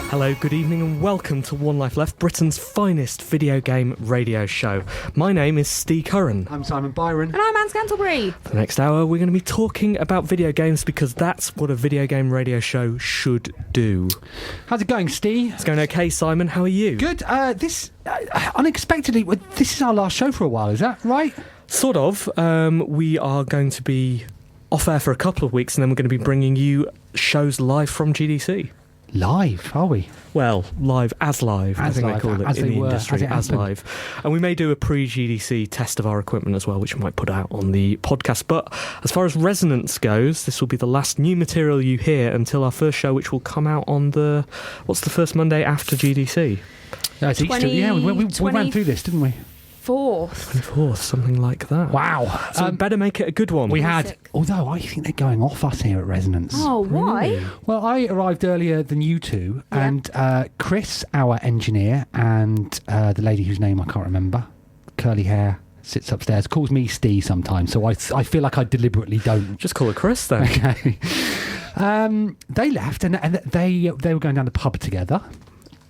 Hello, good evening and welcome to One Life Left, Britain's finest video game radio show. My name is Steve Curran. I'm Simon Byron. And I'm Anne Scantlebury. For the next hour we're going to be talking about video games because that's what a video game radio show should do. How's it going, Steve? It's going okay, Simon. How are you? Good. Unexpectedly, this is our last show for a while, is that right? Sort of. We are going to be off air for a couple of weeks and then we're going to be bringing you shows live from GDC. Live, are we? Well, live, I think they call it in the industry, as live. And we may do a pre-GDC test of our equipment as well, which we might put out on the podcast. But as far as Resonance goes, this will be the last new material you hear until our first show, which will come out on what's the first Monday after GDC? It's Easter. Yeah, we ran through this, didn't we? 24th, something like that. Wow. So we better make it a good one. We had, although I think they're going off us here at Resonance. Oh, why? Really? Well, I arrived earlier than you two, and Chris, our engineer, and the lady whose name I can't remember, curly hair, sits upstairs, calls me Steve sometimes, so I feel like I deliberately don't. Just call her Chris then. Okay. They left, and they were going down the pub together.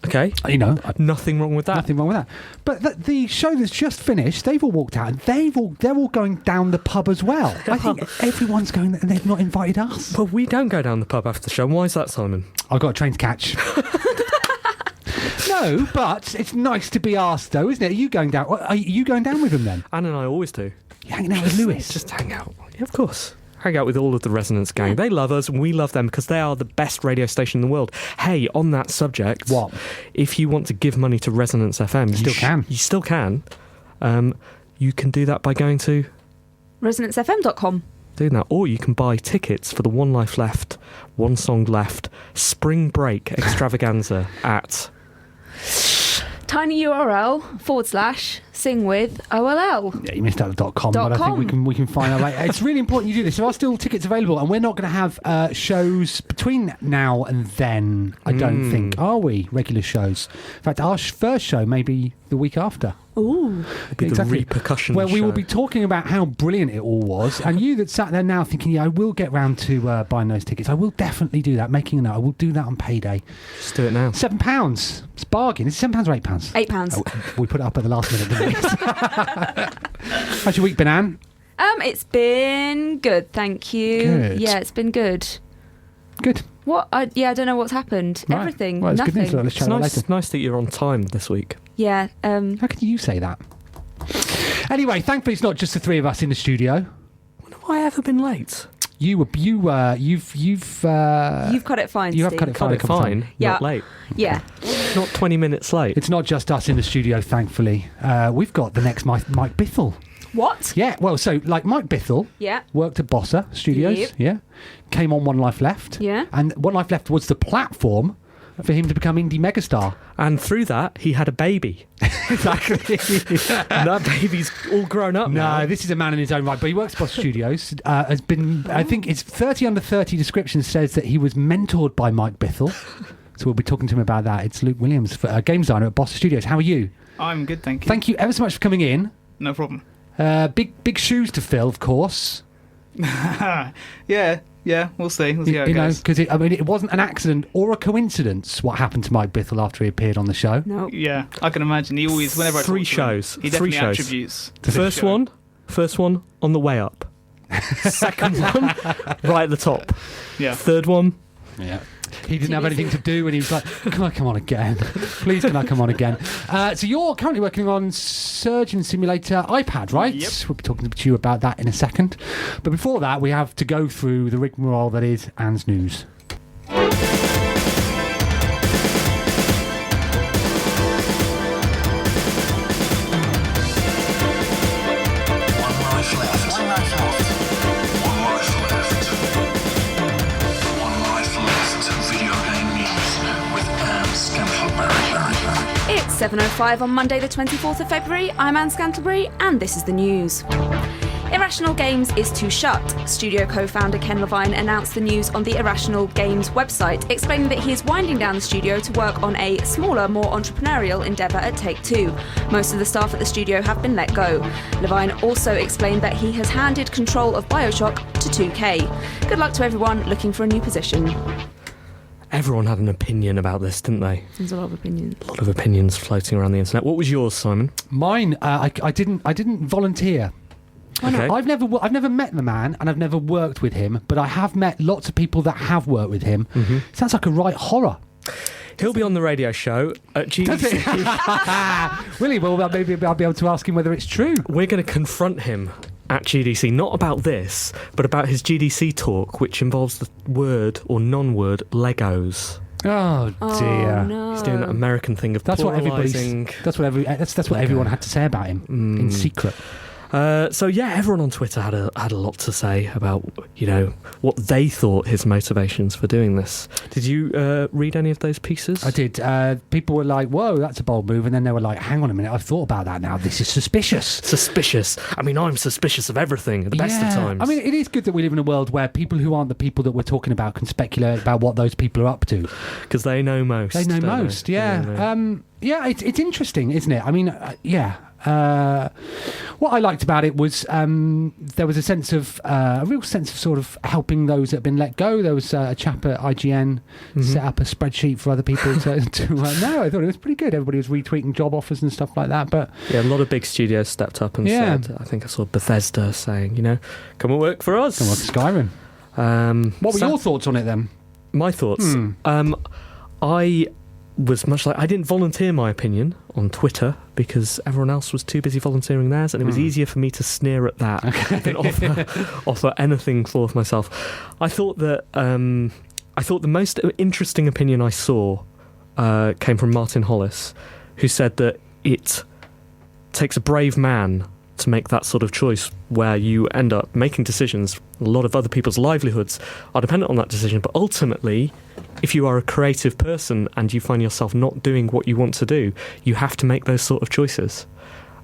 Okay. You know, nothing wrong with that. Nothing wrong with that. But the show that's just finished, they've all walked out, and they're all going down the pub as well. I think everyone's going, and they've not invited us. But we don't go down the pub after the show. Why is that, Simon? I've got a train to catch. No, but it's nice to be asked, though, isn't it? Are you going down? Are you going down with them then? Anne and I always do. You're hanging out with Lewis. Just hang out. Yeah, of course. Hang out with all of the Resonance gang. They love us and we love them because they are the best radio station in the world. Hey, on that subject, what? If you want to give money to Resonance FM, you still can. You can do that by going to ResonanceFM.com. Doing that, or you can buy tickets for the One Life Left, One Song Left Spring Break Extravaganza at tinyurl/singwitholl. Yeah, you missed out the .com, but I think we can find out later. It's really important you do this. There are still tickets available, and we're not going to have shows between now and then, I don't think. Are we? Regular shows. In fact, our first show may be the week after. Ooh. The repercussion Well, we show. will be talking about how brilliant it all was, and you that sat there now thinking, yeah, I will get round to buying those tickets. I will definitely do that, making a note. I will do that on payday. Just do it now. £7. It's a bargain. Is it £7 or £8? £8. Oh, we put it up at the last minute, didn't we? How's your week been, Anne? It's been good, thank you. Good. Yeah, it's been good. Good. What? I don't know what's happened. Right. Everything. Well, it's nothing. good news. Let's chat about it later. It's nice that you're on time this week. Yeah. How can you say that? Anyway, thankfully it's not just the three of us in the studio. When have I ever been late? You've cut it fine. You have Steve. cut it Cut it fine, Yeah. not late. Yeah. Not 20 minutes late. It's not just us in the studio, thankfully. We've got the next Mike Bithell. What? Yeah, well, so like Mike Bithell Yeah. worked at Bossa Studios. Yep. Yeah, came on One Life Left. Yeah. And One Life Left was the platform for him to become indie megastar. And through that, he had a baby. Exactly. And that baby's all grown up now. No, this is a man in his own right, but he works at Bossa Studios. Has been, I think it's 30 under 30 description says that he was mentored by Mike Bithell. So we'll be talking to him about that. It's Luke Williams, game designer at Bossa Studios. How are you? I'm good, thank you. Thank you ever so much for coming in. No problem. Big shoes to fill, of course. Yeah, we'll see. We'll see how it goes. Because it wasn't an accident or a coincidence what happened to Mike Bithell after he appered on the show. No. Yeah, I can imagine. He always, whenever I talk to him, he definitely attributes The first one on the way up. Second one, right at the top. Yeah. Third one, Yeah. He didn't have anything to do, and he was like, "Can I come on again? Please, can I come on again?" So you're currently working on Surgeon Simulator iPad, right? Yep. We'll be talking to you about that in a second. But before that, we have to go through the rigmarole that is Anne's news. One Life Left. 7:05 on Monday the 24th of February, I'm Anne Scantlebury and this is the news. Irrational Games is to shut. Studio co-founder Ken Levine announced the news on the Irrational Games website, explaining that he is winding down the studio to work on a smaller, more entrepreneurial endeavour at Take-Two. Most of the staff at the studio have been let go. Levine also explained that he has handed control of BioShock to 2K. Good luck to everyone looking for a new position. Everyone had an opinion about this, didn't they? There's a lot of opinions. A lot of opinions floating around the internet. What was yours, Simon? Mine, I didn't volunteer. Okay. I've never met the man and I've never worked with him, but I have met lots of people that have worked with him. Mm-hmm. Sounds like a right horror. He'll be on the radio show at GDC. Really? Well, maybe I'll be able to ask him whether it's true. We're going to confront him at GDC, not about this, but about his GDC talk, which involves the word or non-word Legos. Oh dear! Oh, no. He's doing that American thing of polarising. That's what everyone had to say about him in secret. So yeah, everyone on Twitter had a lot to say about, you know, what they thought his motivations for doing this. Did you read any of those pieces? I did. People were like, "Whoa, that's a bold move," and then they were like, "Hang on a minute, I've thought about that now. This is suspicious." Suspicious. I mean, I'm suspicious of everything at the best of times. I mean, it is good that we live in a world where people who aren't the people that we're talking about can speculate about what those people are up to, because they know most. They know most. Yeah. Yeah. It's interesting, isn't it? I mean, yeah. What I liked about it was there was a real sense of sort of helping those that had been let go. There was a chap at IGN set up a spreadsheet for other people to no, I thought it was pretty good. Everybody was retweeting job offers and stuff like that. But yeah, a lot of big studios stepped up and said, I think I saw Bethesda saying, you know, come and work for us. Come work for Skyrim. What were your thoughts on it then? My thoughts? I was much like, I didn't volunteer my opinion on Twitter because everyone else was too busy volunteering theirs, and it was easier for me to sneer at that than offer anything forth myself. I thought that the most interesting opinion I saw came from Martin Hollis, who said that it takes a brave man to make that sort of choice where you end up making decisions. A lot of other people's livelihoods are dependent on that decision, but ultimately, if you are a creative person and you find yourself not doing what you want to do, you have to make those sort of choices.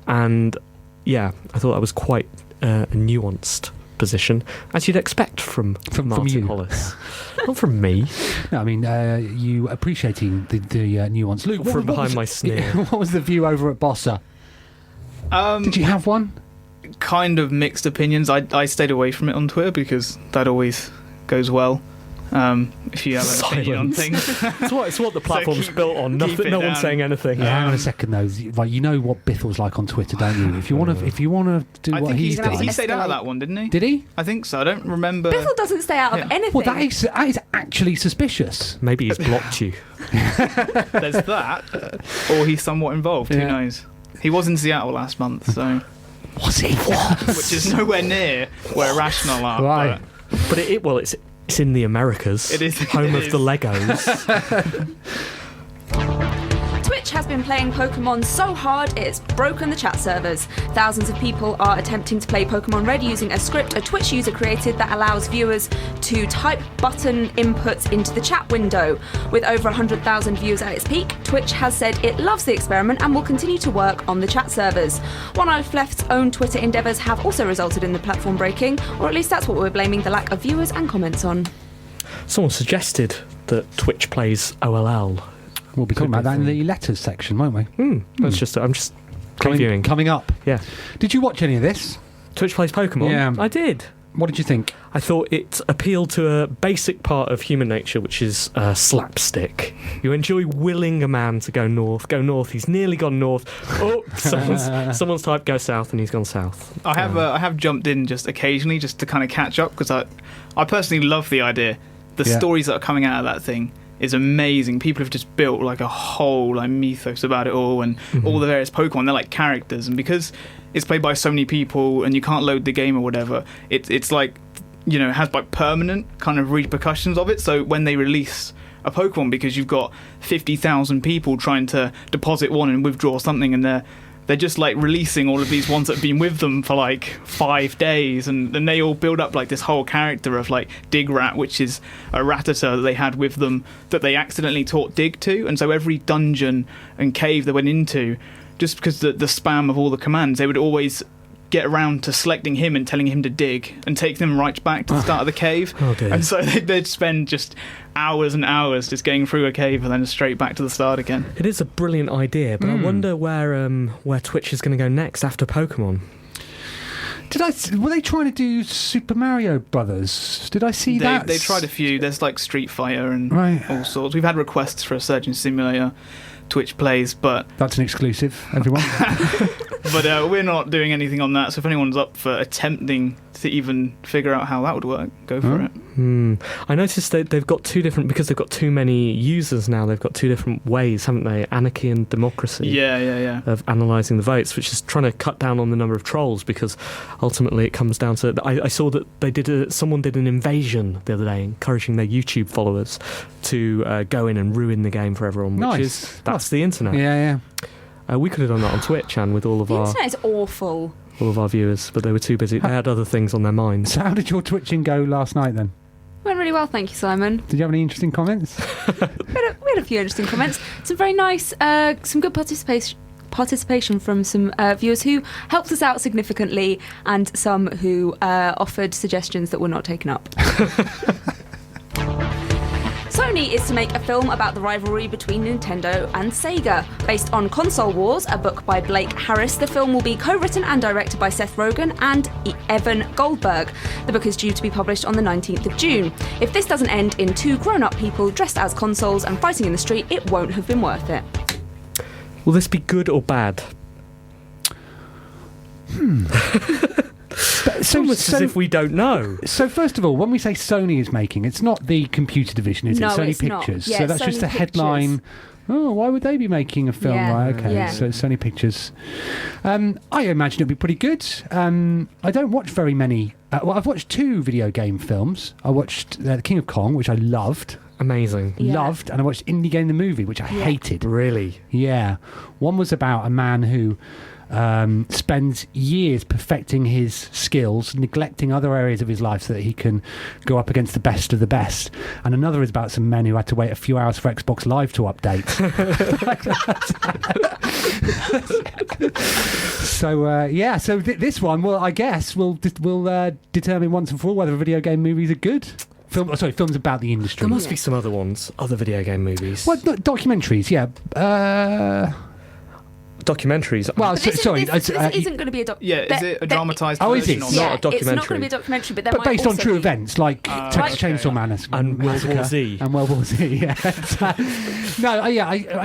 And yeah, I thought that was quite a nuanced position, as you'd expect from Martin Hollis. Not from me. No, I mean, you appreciating the nuance. Luke, from behind my sneer. What was the view over at Bossa? Did you have one? Kind of mixed opinions. I stayed away from it on Twitter because that always goes well. If you have an opinion on things, it's what the platform's built on. No one's saying anything. Yeah, hang on a second though. Like, you know what Bithell's like on Twitter, don't you? If you want to do what he's done, he stayed out of that one, didn't he? Did he? I think so. I don't remember. Bithell doesn't stay out of anything. Well, that is actually suspicious. Maybe he's blocked you. There's that, or he's somewhat involved. Who knows? He was in Seattle last month, so. Was he? What? Which is nowhere near where Irrational are. Right. But it's in the Americas. It is home of the Legos. Twitch has been playing Pokemon so hard it's broken the chat servers. Thousands of people are attempting to play Pokemon Red using a script a Twitch user created that allows viewers to type button inputs into the chat window. With over 100,000 views at its peak, Twitch has said it loves the experiment and will continue to work on the chat servers. One Life Left's own Twitter endeavours have also resulted in the platform breaking, or at least that's what we're blaming the lack of viewers and comments on. Someone suggested that Twitch plays OLL. We'll be talking about that in the letters section, won't we? I'm just previewing. Coming up. Yeah. Did you watch any of this? Twitch plays Pokemon? Yeah. I did. What did you think? I thought it appealed to a basic part of human nature, which is slapstick. You enjoy willing a man to go north. He's nearly gone north. Oh, someone's typed go south, and he's gone south. I have jumped in just occasionally just to kind of catch up, because I personally love the idea. The stories that are coming out of that thing is amazing. People have just built like a whole mythos about it all, and all the various Pokemon, they're like characters, and because it's played by so many people and you can't load the game or whatever, it's like, you know, it has like permanent kind of repercussions of it. So when they release a Pokemon, because you've got 50,000 people trying to deposit one and withdraw something, and they're they're just like releasing all of these ones that have been with them for like 5 days, and then they all build up like this whole character of like Dig Rat, which is a Rattata that they had with them that they accidentally taught Dig to, and so every dungeon and cave they went into, just because the spam of all the commands, they would always get around to selecting him and telling him to dig and take them right back to the start of the cave. Oh dear. And so they'd spend just hours and hours just going through a cave and then straight back to the start again. It is a brilliant idea, but I wonder where Twitch is going to go next after Pokemon. Were they trying to do Super Mario Brothers? Did I see that? They tried a few. There's like Street Fighter and all sorts. We've had requests for a Surgeon Simulator Twitch plays, but that's an exclusive, everyone. But we're not doing anything on that, so if anyone's up for attempting to even figure out how that would work, go for it. I noticed that they've got two different, because they've got too many users now, they've got two different ways, haven't they? Anarchy and democracy. Yeah. Of analysing the votes, which is trying to cut down on the number of trolls, because ultimately it comes down to... I saw that someone did an invasion the other day, encouraging their YouTube followers to go in and ruin the game for everyone, which that's the internet. Yeah. We could have done that on Twitch, and with all of the internet is awful. All of our viewers, but they were too busy. They had other things on their minds. So how did your twitching go last night then? Went really well, thank you, Simon. Did you have any interesting comments? we had a few interesting comments. Some very nice, some good participation from some viewers who helped us out significantly, and some who offered suggestions that were not taken up. Sony is to make a film about the rivalry between Nintendo and Sega. Based on Console Wars, a book by Blake Harris, the film will be co-written and directed by Seth Rogen and Evan Goldberg. The book is due to be published on the 19th of June. If this doesn't end in two grown-up people dressed as consoles and fighting in the street, it won't have been worth it. Will this be good or bad? It's almost as if we don't know. So first of all, when we say Sony is making, it's not the computer division, is it? Sony Pictures. Yeah, so that's Sony just a headline. Oh, why would they be making a film? Right, okay. Yeah. So Sony Pictures. I imagine it'll be pretty good. I don't watch very many. I've watched 2 video game films. I watched The King of Kong, which I loved. Amazing. Loved. And I watched Indie Game the Movie, which I hated. Really? Yeah. One was about a man who spends years perfecting his skills, neglecting other areas of his life so that he can go up against the best of the best. And another is about some men who had to wait a few hours for Xbox Live to update. So this one, well, I guess will determine once and for all whether video game movies are good. Films about the industry. There must be some other ones, other video game movies. Well, documentaries, yeah. Documentaries. Well, this isn't going to be a is it a dramatised version? Oh, is it? Not a documentary. It's not going to be a documentary, but based on true events like Texas Chainsaw Man and World War Z. And World War Z, yeah.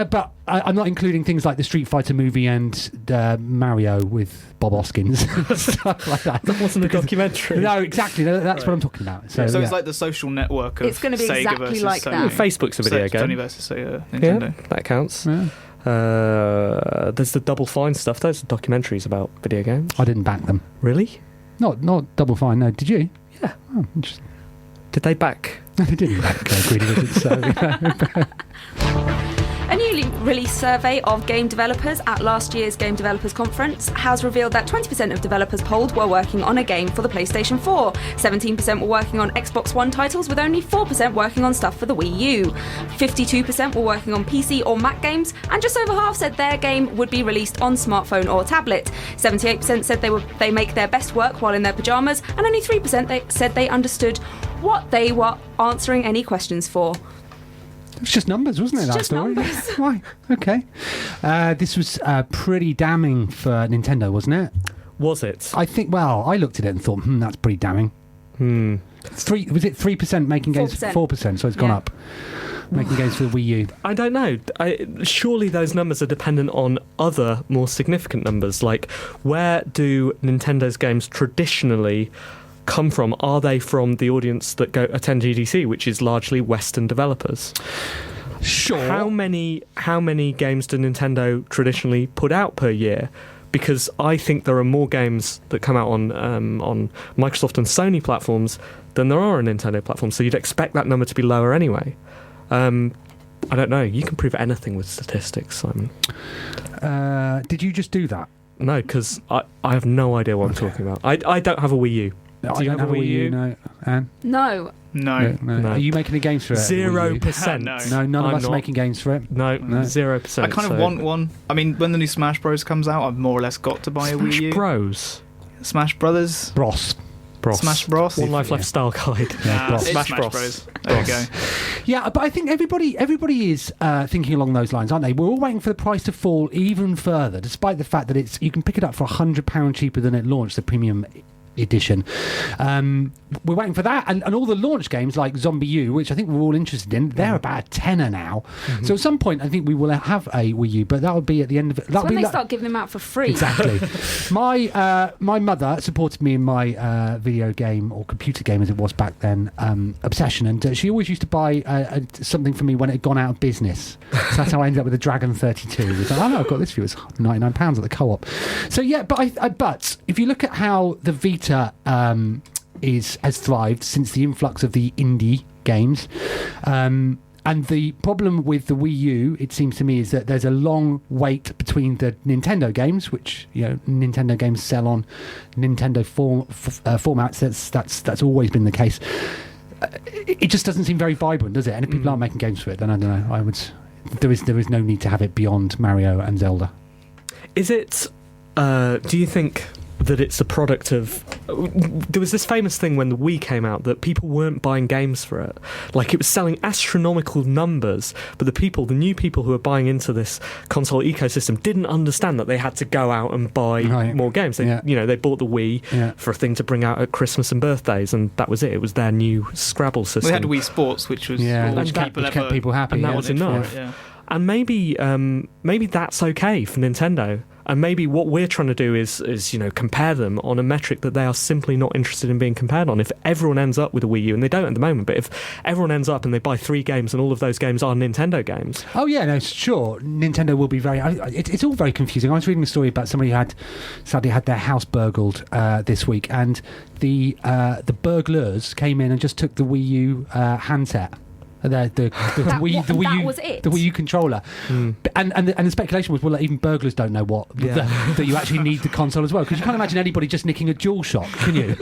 But I'm not including things like the Street Fighter movie and Mario with Bob Hoskins, stuff like that. That wasn't a documentary. No, exactly. That's what I'm talking about. So it's like the social network of it's going to be Sega exactly versus like Sony. that. Facebook's a video game. Sony versus Nintendo. Yeah, that counts. Yeah. There's the Double Fine stuff. Those are documentaries about video games. I didn't back them. Really? Not Double Fine. No, did you? Yeah. Oh, interesting. Did they back? No, they didn't back Greedy Wizards. So. A newly released survey of game developers at last year's Game Developers Conference has revealed that 20% of developers polled were working on a game for the PlayStation 4, 17% were working on Xbox One titles, with only 4% working on stuff for the Wii U. 52% were working on PC or Mac games, and just over half said their game would be released on smartphone or tablet. 78% said they make their best work while in their pyjamas, and only 3% said they understood what they were answering any questions for. It was just numbers, wasn't it, that story? Numbers. Right, okay. This was pretty damning for Nintendo, wasn't it? Was it? I think, well, I looked at it and thought, that's pretty damning. Was it 3% making games? 4%, so it's gone up. Making games for the Wii U. I don't know. Surely those numbers are dependent on other, more significant numbers. Like, where do Nintendo's games traditionally come from? Are they from the audience that attend GDC, which is largely Western developers? Sure. How many games do Nintendo traditionally put out per year? Because I think there are more games that come out on Microsoft and Sony platforms than there are on Nintendo platforms. So you'd expect that number to be lower anyway. I don't know. You can prove anything with statistics, Simon. Did you just do that? No, because I have no idea what I'm talking about. I don't have a Wii U. I don't have a Wii U. No, Anne? No. No. Are you making any games for it? 0%. No. None of us are making games for it. No, 0%. I kind of want one. I mean, when the new Smash Bros comes out, I've more or less got to buy a Wii U. Smash Brothers? Bros. Smash Bros. One Life Left style guide. Smash Bros. There you go. Yeah, but I think everybody is thinking along those lines, aren't they? We're all waiting for the price to fall even further, despite the fact that you can pick it up for £100 cheaper than it launched, the premium edition. We're waiting for that, and all the launch games like Zombie U, which I think we're all interested in, they're about a tenner now. So at some point I think we will have a Wii U, but that'll be at the end of it. That's when they start giving them out for free. Exactly. My mother supported me in my video game, or computer game as it was back then, obsession, and she always used to buy something for me when it had gone out of business. So that's how I ended up with the Dragon 32. It was like, oh no, I've got this for you. It's £99 at the co-op. So yeah, but if you look at how the Vita has thrived since the influx of the indie games, and the problem with the Wii U, it seems to me, is that there's a long wait between the Nintendo games, which Nintendo games sell on Nintendo formats. That's always been the case. It just doesn't seem very vibrant, does it? And if people aren't making games for it, then I don't know. There is no need to have it beyond Mario and Zelda. Is it? Do you think that it's a product of... There was this famous thing when the Wii came out that people weren't buying games for it. Like, it was selling astronomical numbers, but the new people who were buying into this console ecosystem didn't understand that they had to go out and buy more games. They bought the Wii for a thing to bring out at Christmas and birthdays, and that was it. It was their new Scrabble system. We had Wii Sports, which was which kept people happy. And that was enough. And maybe that's okay for Nintendo. And maybe what we're trying to do is compare them on a metric that they are simply not interested in being compared on. If everyone ends up with a Wii U, and they don't at the moment, but if everyone ends up and they buy 3 games and all of those games are Nintendo games... Oh yeah, no, sure. Nintendo will be very... It's all very confusing. I was reading a story about somebody who sadly had their house burgled this week, and the burglars came in and just took the Wii U handset. The Wii U controller, and the speculation was, well, even burglars don't know that you actually need the console as well, because you can't imagine anybody just nicking a DualShock, can you?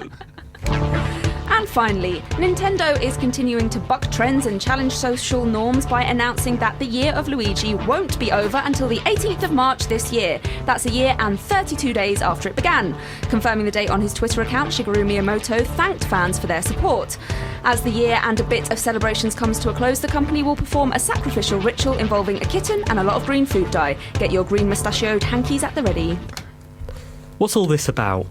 And finally, Nintendo is continuing to buck trends and challenge social norms by announcing that the year of Luigi won't be over until the 18th of March this year. That's a year and 32 days after it began. Confirming the date on his Twitter account, Shigeru Miyamoto thanked fans for their support. As the year and a bit of celebrations comes to a close, the company will perform a sacrificial ritual involving a kitten and a lot of green food dye. Get your green mustachioed hankies at the ready. What's all this about?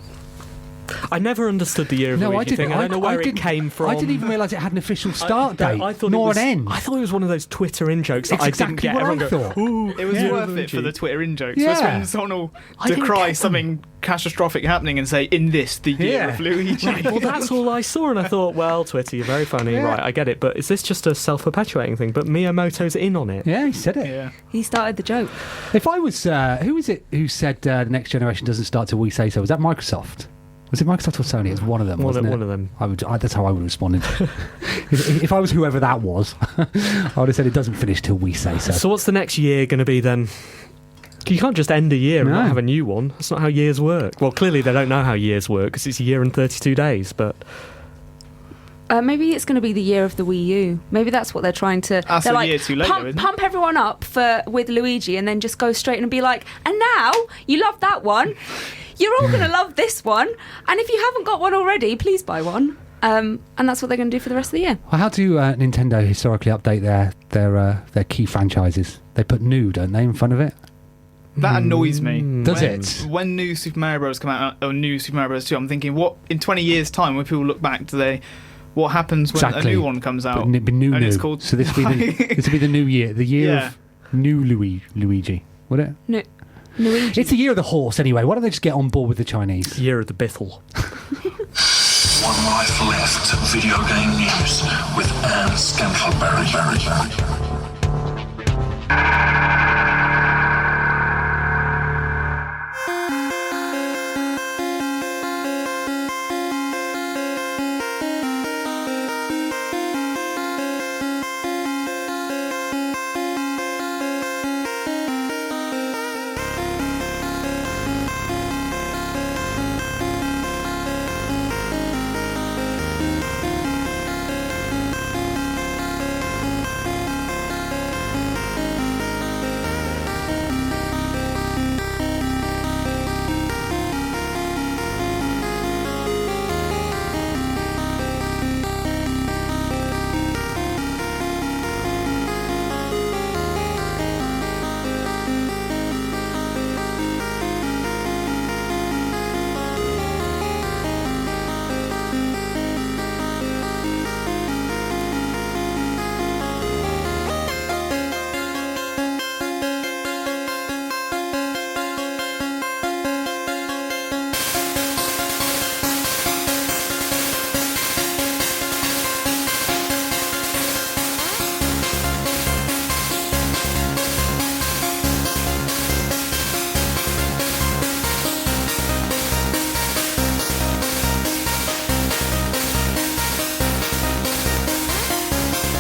I never understood the year of Luigi thing. I don't know where it came from. I didn't even realise it had an official start date, nor an end. I thought it was one of those Twitter in-jokes that I didn't get. What I thought. It was worth it for the Twitter in-jokes. Yeah. That's when someone will decry something catastrophic happening and say, in this, the year of Luigi. Well, that's all I saw, and I thought, well, Twitter, you're very funny. Yeah. Right, I get it. But is this just a self-perpetuating thing? But Miyamoto's in on it. Yeah, he said it. Yeah. He started the joke. If I was... who was it who said the next generation doesn't start till we say so? Was that Microsoft? Was it Microsoft or Sony? It was one of them, wasn't it? One of them. That's how I would have responded. if I was whoever that was, I would have said it doesn't finish till we say so. So what's the next year going to be then? You can't just end a year and not have a new one. That's not how years work. Well, clearly they don't know how years work, because it's a year and 32 days, but... maybe it's going to be the year of the Wii U. Maybe that's what they're trying to... That's a year too late, pump everyone up with Luigi and then just go straight and be like, and now, you love that one, you're all going to love this one, and if you haven't got one already, please buy one. And that's what they're going to do for the rest of the year. Well, how do Nintendo historically update their key franchises? They put new, don't they, in front of it? That annoys me. Does it? When new Super Mario Bros. Come out, or new Super Mario Bros. 2, I'm thinking, what, in 20 years' time, when people look back, what happens when a new one comes out? But new. It's called... So this will be the new year. The year of new Luigi. Would it? No. Luigi. It's the year of the horse, anyway. Why don't they just get on board with the Chinese? Year of the Bithell. One Life Left video game news with Anne Scantleberry.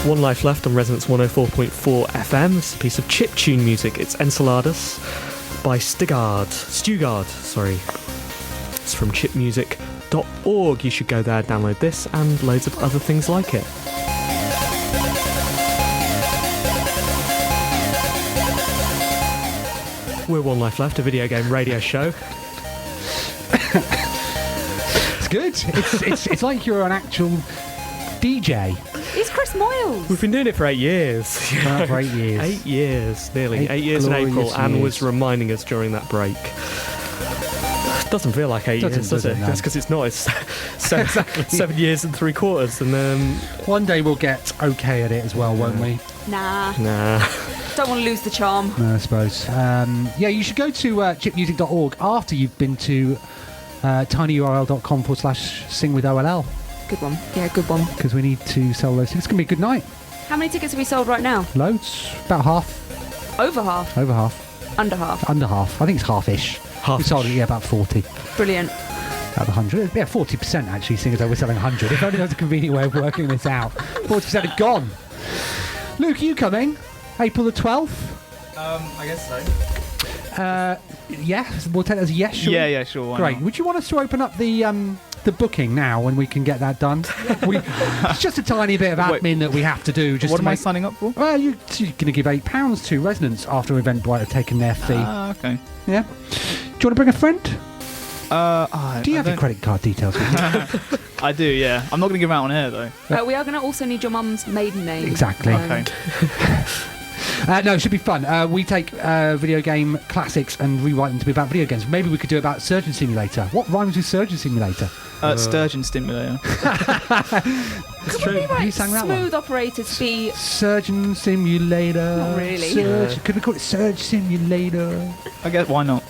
One Life Left on Resonance 104.4 FM. It's a piece of chiptune music. It's Enceladus by Stugard, sorry. It's from chipmusic.org. You should go there, download this and loads of other things like it. We're One Life Left, a video game radio show. It's good. It's like you're an actual DJ. It's Chris Moyles. We've been doing it for 8 years. For 8 years. 8 years, nearly. 8 years in April. Anne was reminding us during that break. Doesn't feel like 8 years, does it? No. That's because it's not. It's 7 years and 3/4. And one day we'll get okay at it as well, won't we? Nah. Nah. Don't want to lose the charm. No, I suppose. Yeah, you should go to chipmusic.org after you've been to tinyurl.com/singwitholl. Good one. Yeah, good one. Because we need to sell those tickets. It's going to be a good night. How many tickets have we sold right now? Loads. About half. Over half? Over half. Under half? Under half. I think it's half-ish. We sold it, about 40. Brilliant. About 100. Yeah, 40% actually, seeing as though we're selling 100. If only there was a convenient way of working this out. 40% are gone. Luke, are you coming? April the 12th? I guess so. Yeah, we'll take that as a yes, shall we? Yeah, sure. Why Great. not? Would you want us to open up the booking now when we can get that done? It's just a tiny bit of admin that we have to do. Just What to am I make, signing up for? Well, you're going to give £8 to Resonance after Eventbrite have taken their fee. Okay. Yeah. Do you want to bring a friend? Do you have your credit card details with you? I do, yeah. I'm not going to give them out on air, though. We are going to also need your mum's maiden name. Exactly. Okay. No, it should be fun. We take video game classics and rewrite them to be about video games. Maybe we could do about Surgeon Simulator. What rhymes with Surgeon Simulator? Sturgeon stimulator. It's true. You sang that one. Smooth operator to be... Surgeon Simulator. Not really. Could we call it Surge Simulator? I guess, why not?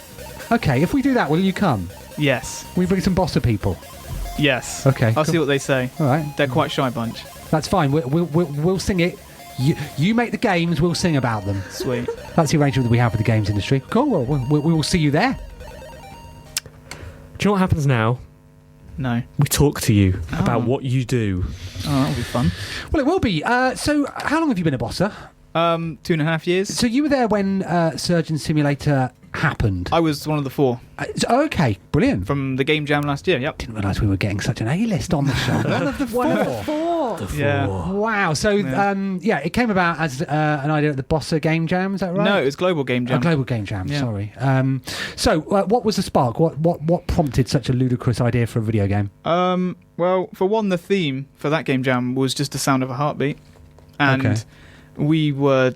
Okay, if we do that, will you come? Yes. Will you bring some Bossa people? Yes. Okay. I'll cool. see what they say. All right. They're quite shy bunch. That's fine. We'll sing it. You make the games, we'll sing about them. Sweet. That's the arrangement that we have with the games industry. Cool. Well, we will see you there. do you know what happens now? No. We talk to you about what you do. Oh, that'll be fun. Well, it will be. So, how long have you been a Bossa? 2.5 years. So you were there when Surgeon Simulator happened. I was one of the 4 Okay, brilliant. from the Game Jam last year. Yep. Didn't realise we were getting such an A-list on the show. One of the 4. One of the 4. Yeah. Wow. So, it came about as an idea at the Bossa Game Jam. Is that right? No, it was Global Game Jam. Global Game Jam. Yeah. Sorry. So, what was the spark? What prompted such a ludicrous idea for a video game? Well, for one, the theme for that Game Jam was just the sound of a heartbeat. And we were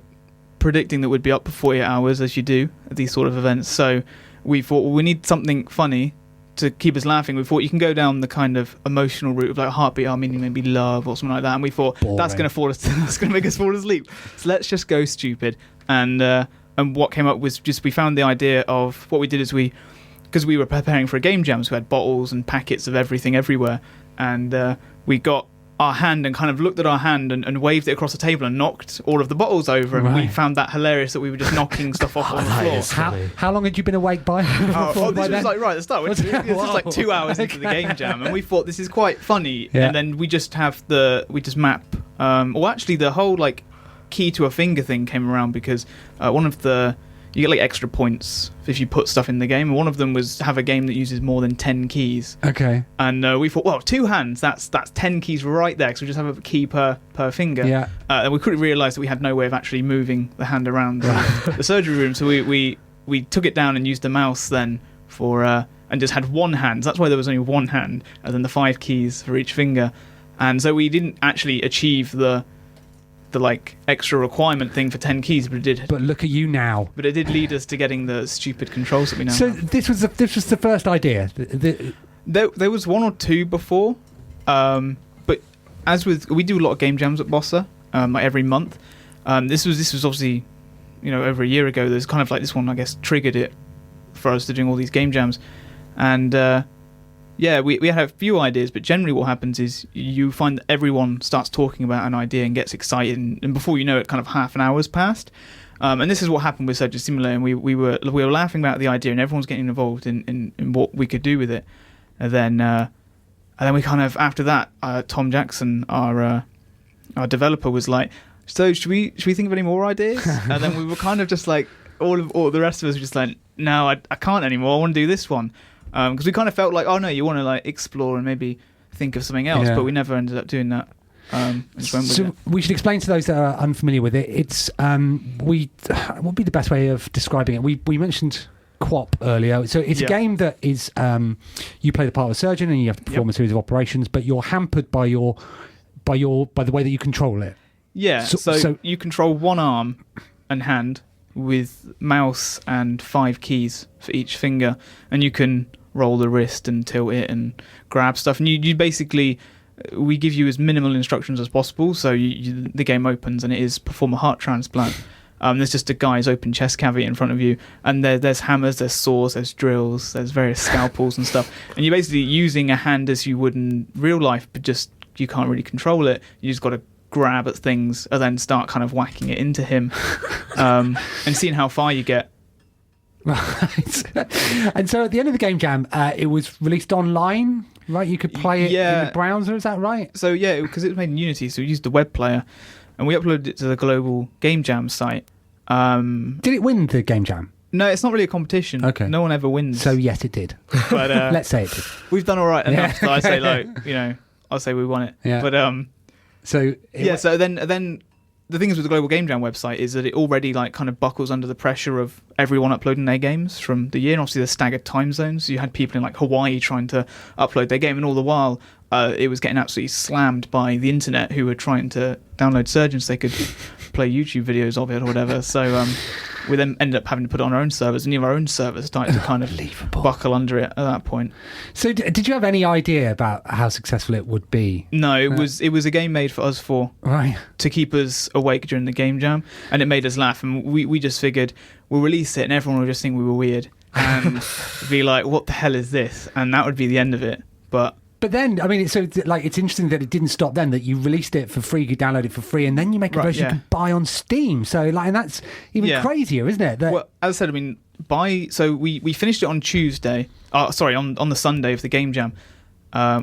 predicting that we'd be up for 48 hours, as you do at these sort of events. So we thought, well, we need something funny to keep us laughing. We thought you can go down the kind of emotional route of like heartbeat, meaning maybe love or something like that. And we thought that's going to make us fall asleep. So let's just go stupid. And what came up was just we found the idea of what we did is because we were preparing for a game jam, so we had bottles and packets of everything everywhere, and we got our hand and kind of looked at our hand and waved it across the table and knocked all of the bottles over, and we found that hilarious that we were just knocking stuff off on the floor. How long had you been awake by? This was like right at the start. This is like 2 hours into the game jam, and we thought this is quite funny. Yeah. And then we just map. Actually, the whole like key to a finger thing came around because one of the you get like extra points if you put stuff in the game, and one of them was have a game that uses more than 10 keys. Okay. And we thought, well, 2 hands, that's 10 keys right there, because we just have a key per finger. Yeah. And we couldn't realise that we had no way of actually moving the hand around the surgery room, so we took it down and used the mouse then for and just had one hand. That's why there was only one hand, and then the 5 keys for each finger. And so we didn't actually achieve the like extra requirement thing for 10 keys, but it did. But look at you now. But it did lead us to getting the stupid controls that we now have. So this was the first idea. There was 1 or 2 before, but as with we do a lot of game jams at Bossa, like every month. This was obviously, over a year ago. There's kind of like this one, I guess, triggered it for us to doing all these game jams, and we had a few ideas, but generally what happens is you find that everyone starts talking about an idea and gets excited, and before you know it, kind of half an hour's passed. And this is what happened with Surgeon Simulator, and we were laughing about the idea, and everyone's getting involved in what we could do with it. And then we kind of, after that, Tom Jackson, our our developer was like, so should we think of any more ideas? And then we were kind of just like, all the rest of us were just like, no, I can't anymore. I want to do this one. Because we kind of felt like, oh no, you want to like explore and maybe think of something else, but we never ended up doing that. So we should explain to those that are unfamiliar with it. It's what would be the best way of describing it? We mentioned QOP earlier. So it's a game that is you play the part of a surgeon and you have to perform a series of operations, but you're hampered by the way that you control it. Yeah. So you control one arm and hand with mouse and 5 keys for each finger, and you can roll the wrist and tilt it and grab stuff. And you basically, we give you as minimal instructions as possible. So the game opens and it is perform a heart transplant. There's just a guy's open chest cavity in front of you, and there's hammers, there's saws, there's drills, there's various scalpels and stuff. And you're basically using a hand as you would in real life, but just you can't really control it. You just got to grab at things and then start kind of whacking it into him, and seeing how far you get. Right. And so at the end of the Game Jam, it was released online, right? You could play it in the browser, is that right? So yeah, because it was made in Unity, so we used the web player, and we uploaded it to the global Game Jam site. Did it win the Game Jam? No, it's not really a competition. Okay. No one ever wins. So yes, it did. But let's say it did. We've done all right enough that I say, like, I'll say we won it. Yeah. But so then the thing is with the Global Game Jam website is that it already like kind of buckles under the pressure of everyone uploading their games from the year, and obviously the staggered time zones. So you had people in like Hawaii trying to upload their game, and all the while it was getting absolutely slammed by the internet, who were trying to download surgeons so they could play YouTube videos of it or whatever. So we then ended up having to put it on our own servers, and even our own servers started to kind of buckle under it at that point. So did you have any idea about how successful it would be? No, it was a game made for us four, right, to keep us awake during the Game Jam, and it made us laugh, and we just figured we'll release it and everyone will just think we were weird and be like, what the hell is this? And that would be the end of it. But then, I mean, it's interesting that it didn't stop then, that you released it for free, you download it for free, and then you make a version you can buy on Steam. So, and that's even crazier, isn't it? Well, as I said, I mean, we finished it on Tuesday, on the Sunday of the Game Jam.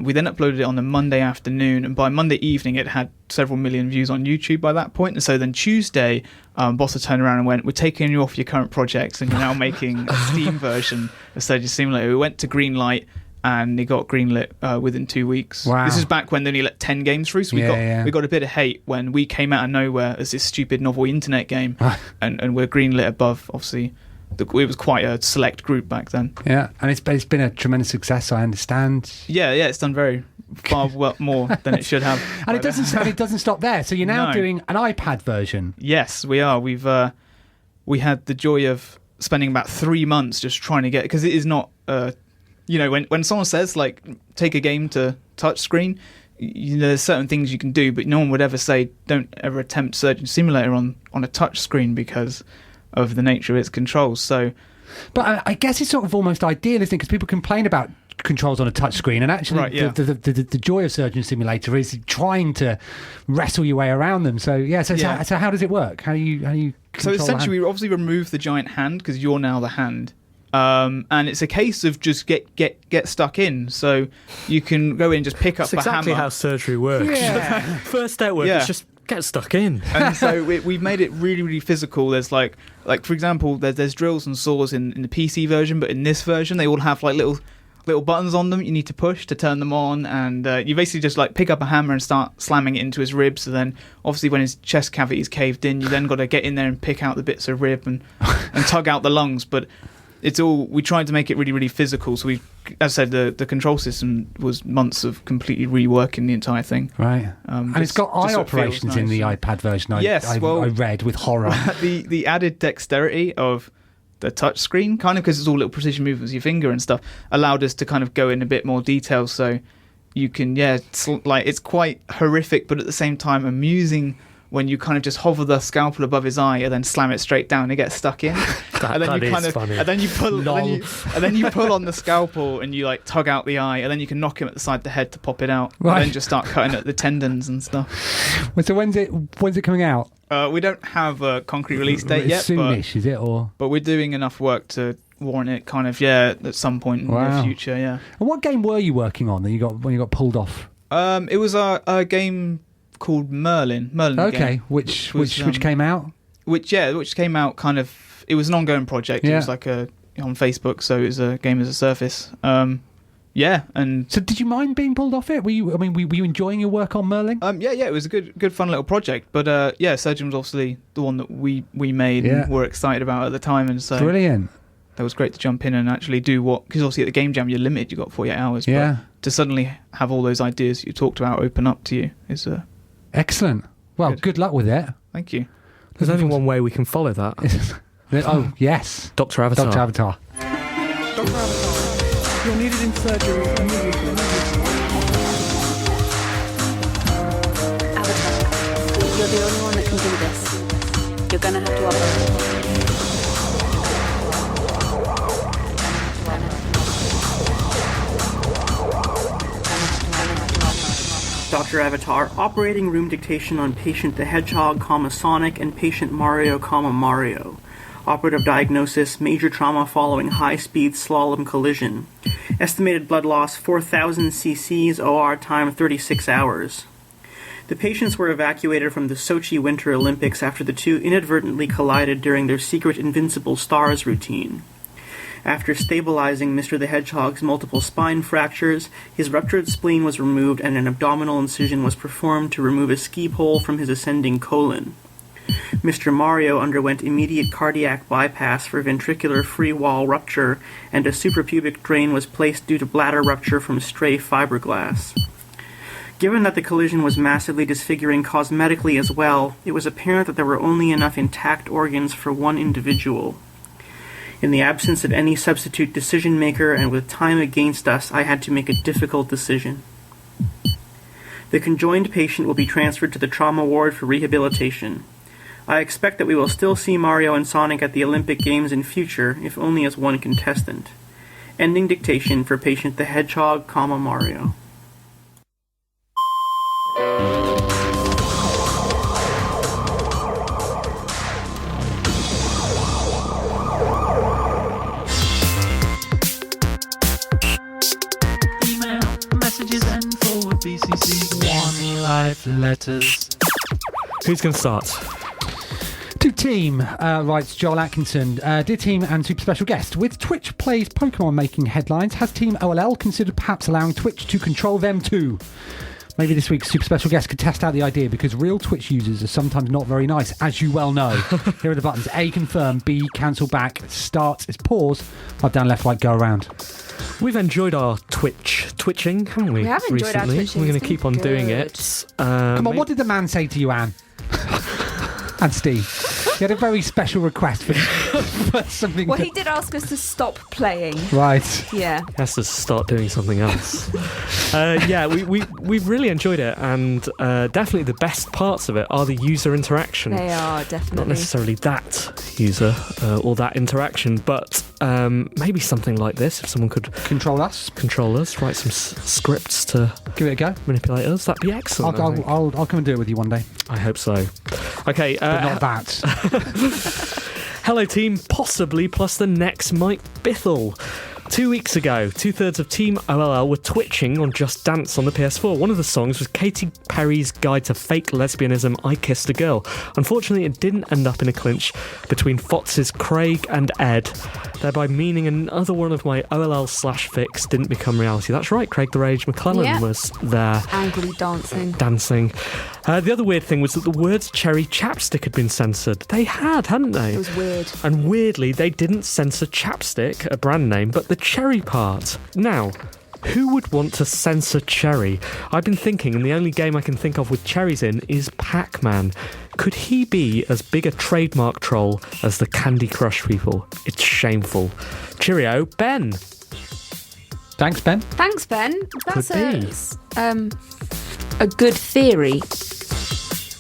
We then uploaded it on the Monday afternoon, and by Monday evening, it had several million views on YouTube by that point. And so then Tuesday, Bafta turned around and went, we're taking you off your current projects, and you're now making a Steam version of Surgeon Simulator. We went to Greenlight, and it got greenlit within 2 weeks. Wow. This is back when they only let 10 games through, so we got a bit of hate when we came out of nowhere as this stupid novel internet game, and we're greenlit above, obviously. It was quite a select group back then. Yeah, and it's been a tremendous success, I understand. Yeah, it's done very far more than it should have. And it doesn't stop there. So you're now doing an iPad version. Yes, we are. We had the joy of spending about 3 months just trying to get, because it is not. When someone says like take a game to touchscreen, there's certain things you can do, but no one would ever say don't ever attempt Surgeon Simulator on a touchscreen because of the nature of its controls. So, but I guess it's sort of almost ideal, isn't it? Because people complain about controls on a touchscreen, and actually the joy of Surgeon Simulator is trying to wrestle your way around them. So so how does it work? How do you so essentially we obviously remove the giant hand because you're now the hand. And it's a case of just get stuck in. So you can go in and just pick up a hammer. That's exactly how surgery works. Yeah. First step work is just get stuck in. And so we've made it really, really physical. There's like for example, there's drills and saws in the PC version, but in this version they all have like little buttons on them you need to push to turn them on, and you basically just like pick up a hammer and start slamming it into his ribs. And then obviously when his chest cavity is caved in, you then got to get in there and pick out the bits of rib and tug out the lungs. But we tried to make it really, really physical. So as I said, the control system was months of completely reworking the entire thing. Right. And it's got eye operations in the iPad version. I read with horror. The added dexterity of the touch screen, kind of because it's all little precision movements with your finger and stuff, allowed us to kind of go in a bit more detail. So you can, it's quite horrific, but at the same time amusing when you kind of just hover the scalpel above his eye and then slam it straight down and it gets stuck in. And then you pull on the scalpel and you like tug out the eye, and then you can knock him at the side of the head to pop it out. Right. And then just start cutting at the tendons and stuff. So when's it coming out? We don't have a concrete release date yet. Soonish, is it? But we're doing enough work to warrant it kind of at some point in the future. Yeah. And what game were you working on that when you got pulled off? It was a game called Merlin. Merlin. Okay, game, which came out. Which came out kind of. It was an ongoing project. Yeah. It was like on Facebook, so it was a game as a service. And so did you mind being pulled off it? Were you enjoying your work on Merlin? It was a good fun little project. But Surgeon was obviously the one that we made and were excited about at the time, and so brilliant. That was great to jump in and actually do because obviously at the game jam you're limited, you've got 48 hours. Yeah. But to suddenly have all those ideas you talked about open up to you is excellent. Well, good luck with it. Thank you. There's only one way we can follow that. Oh yes, Dr. Avatar. Dr. Avatar. Dr. Avatar, you're needed in surgery immediately. Avatar, you're the only one that can do this. You're gonna have to operate. Dr. Avatar, operating room dictation on patient the Hedgehog, Sonic, and patient Mario, Mario. Operative diagnosis, major trauma following high-speed slalom collision. Estimated blood loss, 4,000 cc's, OR time 36 hours. The patients were evacuated from the Sochi Winter Olympics after the two inadvertently collided during their secret Invincible Stars routine. After stabilizing Mr. the Hedgehog's multiple spine fractures, his ruptured spleen was removed and an abdominal incision was performed to remove a ski pole from his ascending colon. Mr. Mario underwent immediate cardiac bypass for ventricular free wall rupture, and a suprapubic drain was placed due to bladder rupture from stray fiberglass. Given that the collision was massively disfiguring cosmetically as well, it was apparent that there were only enough intact organs for one individual. In the absence of any substitute decision-maker and with time against us, I had to make a difficult decision. The conjoined patient will be transferred to the trauma ward for rehabilitation. I expect that we will still see Mario and Sonic at the Olympic Games in future, if only as one contestant. Ending dictation for patient the Hedgehog, Mario. BCC 1 life letters. Who's going to start? To team, writes Joel Atkinson. Dear team and super special guest, with Twitch plays Pokemon making headlines, has Team OLL considered perhaps allowing Twitch to control them too? Maybe this week's super special guest could test out the idea, because real Twitch users are sometimes not very nice, as you well know. Here are the buttons. A, confirm. B, cancel back. Start is pause. Up, down, left, right, go around. We've enjoyed our twitching, haven't we? We have enjoyed our twitching. We're going to keep on doing it. Come on, what did the man say to you, Anne? And Steve? He had a very special request for something. Well, he did ask us to stop playing. Right. Yeah. He has to start doing something else. We've really enjoyed it, and definitely the best parts of it are the user interaction. They are, definitely. Not necessarily that user or that interaction, but maybe something like this. If someone could control us, write some scripts to give it a go, manipulate us, that'd be excellent. I'll come and do it with you one day. I hope so. Okay, but not that. Hello team, possibly plus the next Mike Bithell. 2 weeks ago, 2/3 of Team OLL were twitching on Just Dance on the PS4. One of the songs was Katy Perry's Guide to Fake Lesbianism, I Kissed a Girl. Unfortunately, it didn't end up in a clinch between Fotz's Craig and Ed, thereby meaning another one of my OLL/fics didn't become reality. That's right, Craig the Rage McClellan was there. Angrily dancing. The other weird thing was that the words cherry chapstick had been censored. They hadn't they? It was weird. And weirdly, they didn't censor chapstick, a brand name, but the cherry part. Now, who would want to censor cherry? I've been thinking, and the only game I can think of with cherries in is Pac-Man. Could he be as big a trademark troll as the Candy Crush people? It's shameful. Cheerio, Ben. Thanks, Ben. Thanks, Ben. That's a good theory.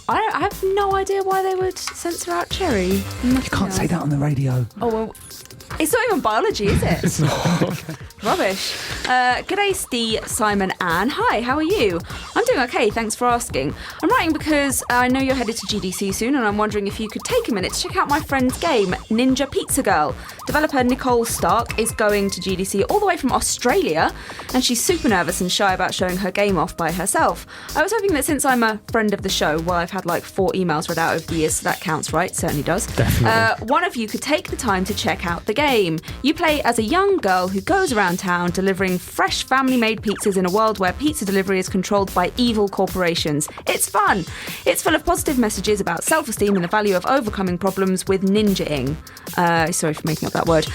I have no idea why they would censor out cherry. You can't say that on the radio. Oh, well, it's not even biology, is it? It's not. Rubbish. G'day, Steve, Simon, Anne. Hi, how are you? I'm doing okay, thanks for asking. I'm writing because I know you're headed to GDC soon, and I'm wondering if you could take a minute to check out my friend's game, Ninja Pizza Girl. Developer Nicole Stark is going to GDC all the way from Australia, and she's super nervous and shy about showing her game off by herself. I was hoping that since I'm a friend of the show, well, I've had like 4 emails read out over the years, so that counts, right? Certainly does. Definitely. One of you could take the time to check out the game. You play as a young girl who goes around town delivering fresh family-made pizzas in a world where pizza delivery is controlled by evil corporations. It's fun. It's full of positive messages about self-esteem and the value of overcoming problems with ninjaing. Sorry for making up that word.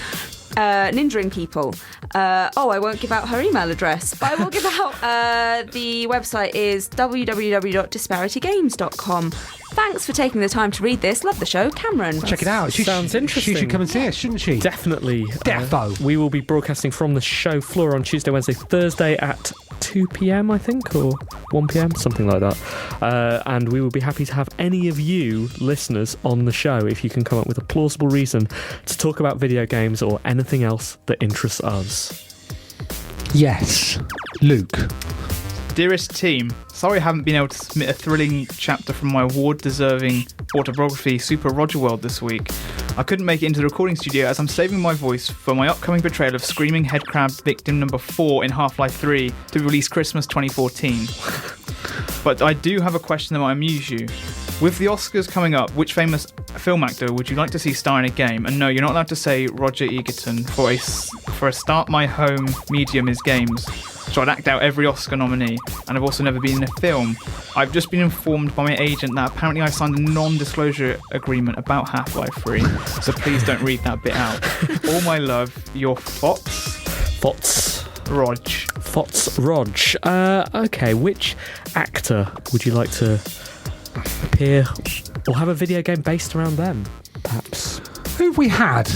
Ninjaing people. I won't give out her email address, but I will give out the website is www.disparitygames.com. Thanks for taking the time to read this. Love the show, Cameron. Check it out. Sounds interesting. She should come and see us, shouldn't she? Definitely. Defo. We will be broadcasting from the show floor on Tuesday, Wednesday, Thursday at 2 p.m, I think, or 1 p.m, something like that. And we will be happy to have any of you listeners on the show if you can come up with a plausible reason to talk about video games or anything else that interests us. Yes. Luke. Dearest team, sorry I haven't been able to submit a thrilling chapter from my award-deserving autobiography, Super Roger World, this week. I couldn't make it into the recording studio as I'm saving my voice for my upcoming portrayal of Screaming Headcrab Victim Number 4 in Half-Life 3 to be released Christmas 2014. But I do have a question that might amuse you. With the Oscars coming up, which famous film actor would you like to see star in a game? And no, you're not allowed to say Roger Egerton. For a start, my home medium is games. So I'd act out every Oscar nominee, and I've also never been in a film. I've just been informed by my agent that apparently I signed a non-disclosure agreement about Half-Life 3, so please don't read that bit out. All my love, your Fots Rog. Okay, which actor would you like to appear or have a video game based around them, perhaps? Who have we had?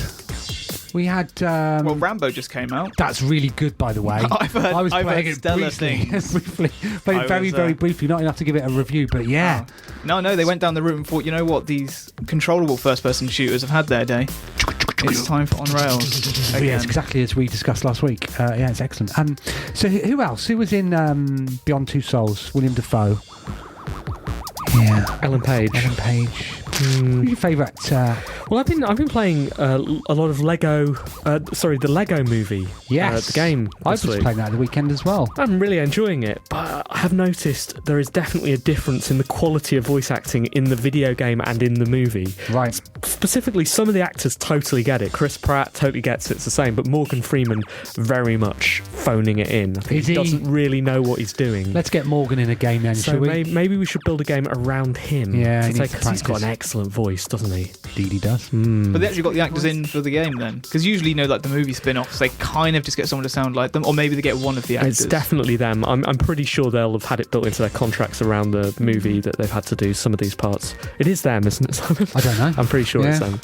We had... well, Rambo just came out. That's really good, by the way. I've heard playing it stellar briefly. things. Played very briefly, not enough to give it a review, but yeah. Oh. No, they went down the route and thought, you know what, these controllable first-person shooters have had their day. It's time for On Rails. Yeah, it's exactly as we discussed last week. Yeah, it's excellent. So who else? Who was in Beyond Two Souls? William Dafoe. Yeah. Ellen Page. Who's your favourite? Well, I've been playing a lot of Lego. The Lego Movie. Yes, the game. I was playing that at the weekend as well. I'm really enjoying it, but I have noticed there is definitely a difference in the quality of voice acting in the video game and in the movie. Right. Specifically, some of the actors totally get it. Chris Pratt totally gets it's the same, but Morgan Freeman very much phoning it in. I think he doesn't really know what he's doing. Let's get Morgan in a game then, so shall we? Maybe we should build a game around him. Yeah, because he's got an excellent voice, doesn't he? Indeed he does. But they actually got the actors in for the game then? Because usually, you know, like the movie spin-offs, they kind of just get someone to sound like them, or maybe they get one of the actors. It's definitely them. I'm pretty sure they'll have had it built into their contracts around the movie that they've had to do some of these parts. It is them, isn't it, Simon? I don't know. I'm pretty sure it's them.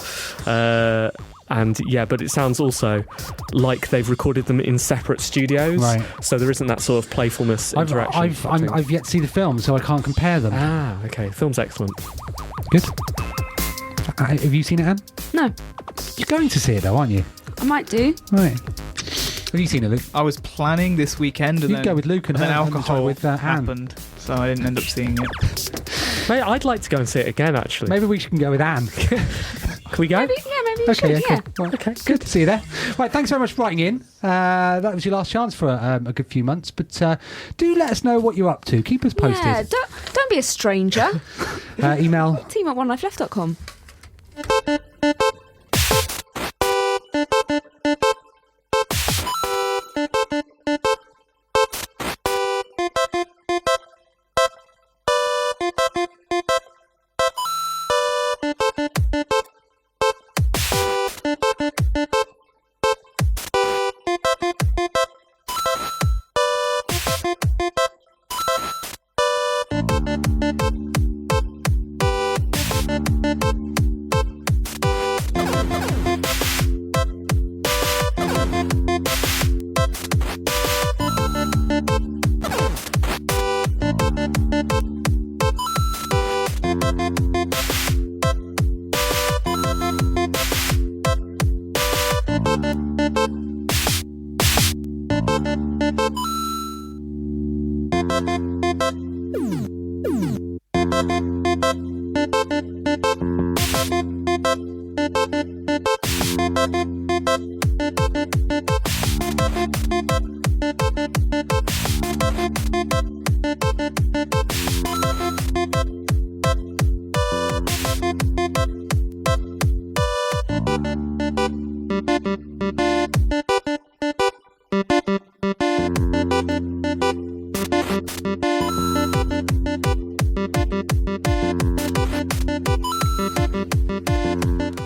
And yeah, but it sounds also like they've recorded them in separate studios, right? So there isn't that sort of playfulness interaction. I've yet to see the film, so I can't compare them. Ah, okay. Film's excellent. Good. Have you seen it, Anne? No. You're going to see it, though, aren't you? I might do. Right. Have you seen it, Luke? I was planning this weekend, and then go with Luke, and then alcohol with happened, so I didn't end up seeing it. Mate, I'd like to go and see it again, actually. Maybe we can go with Anne. Can we go? Maybe we should, yeah. Cool. Well, okay, good to see you there. Right, thanks very much for writing in. That was your last chance for a good few months, but do let us know what you're up to. Keep us posted. Yeah, don't be a stranger. Email team@onelifeleft.com.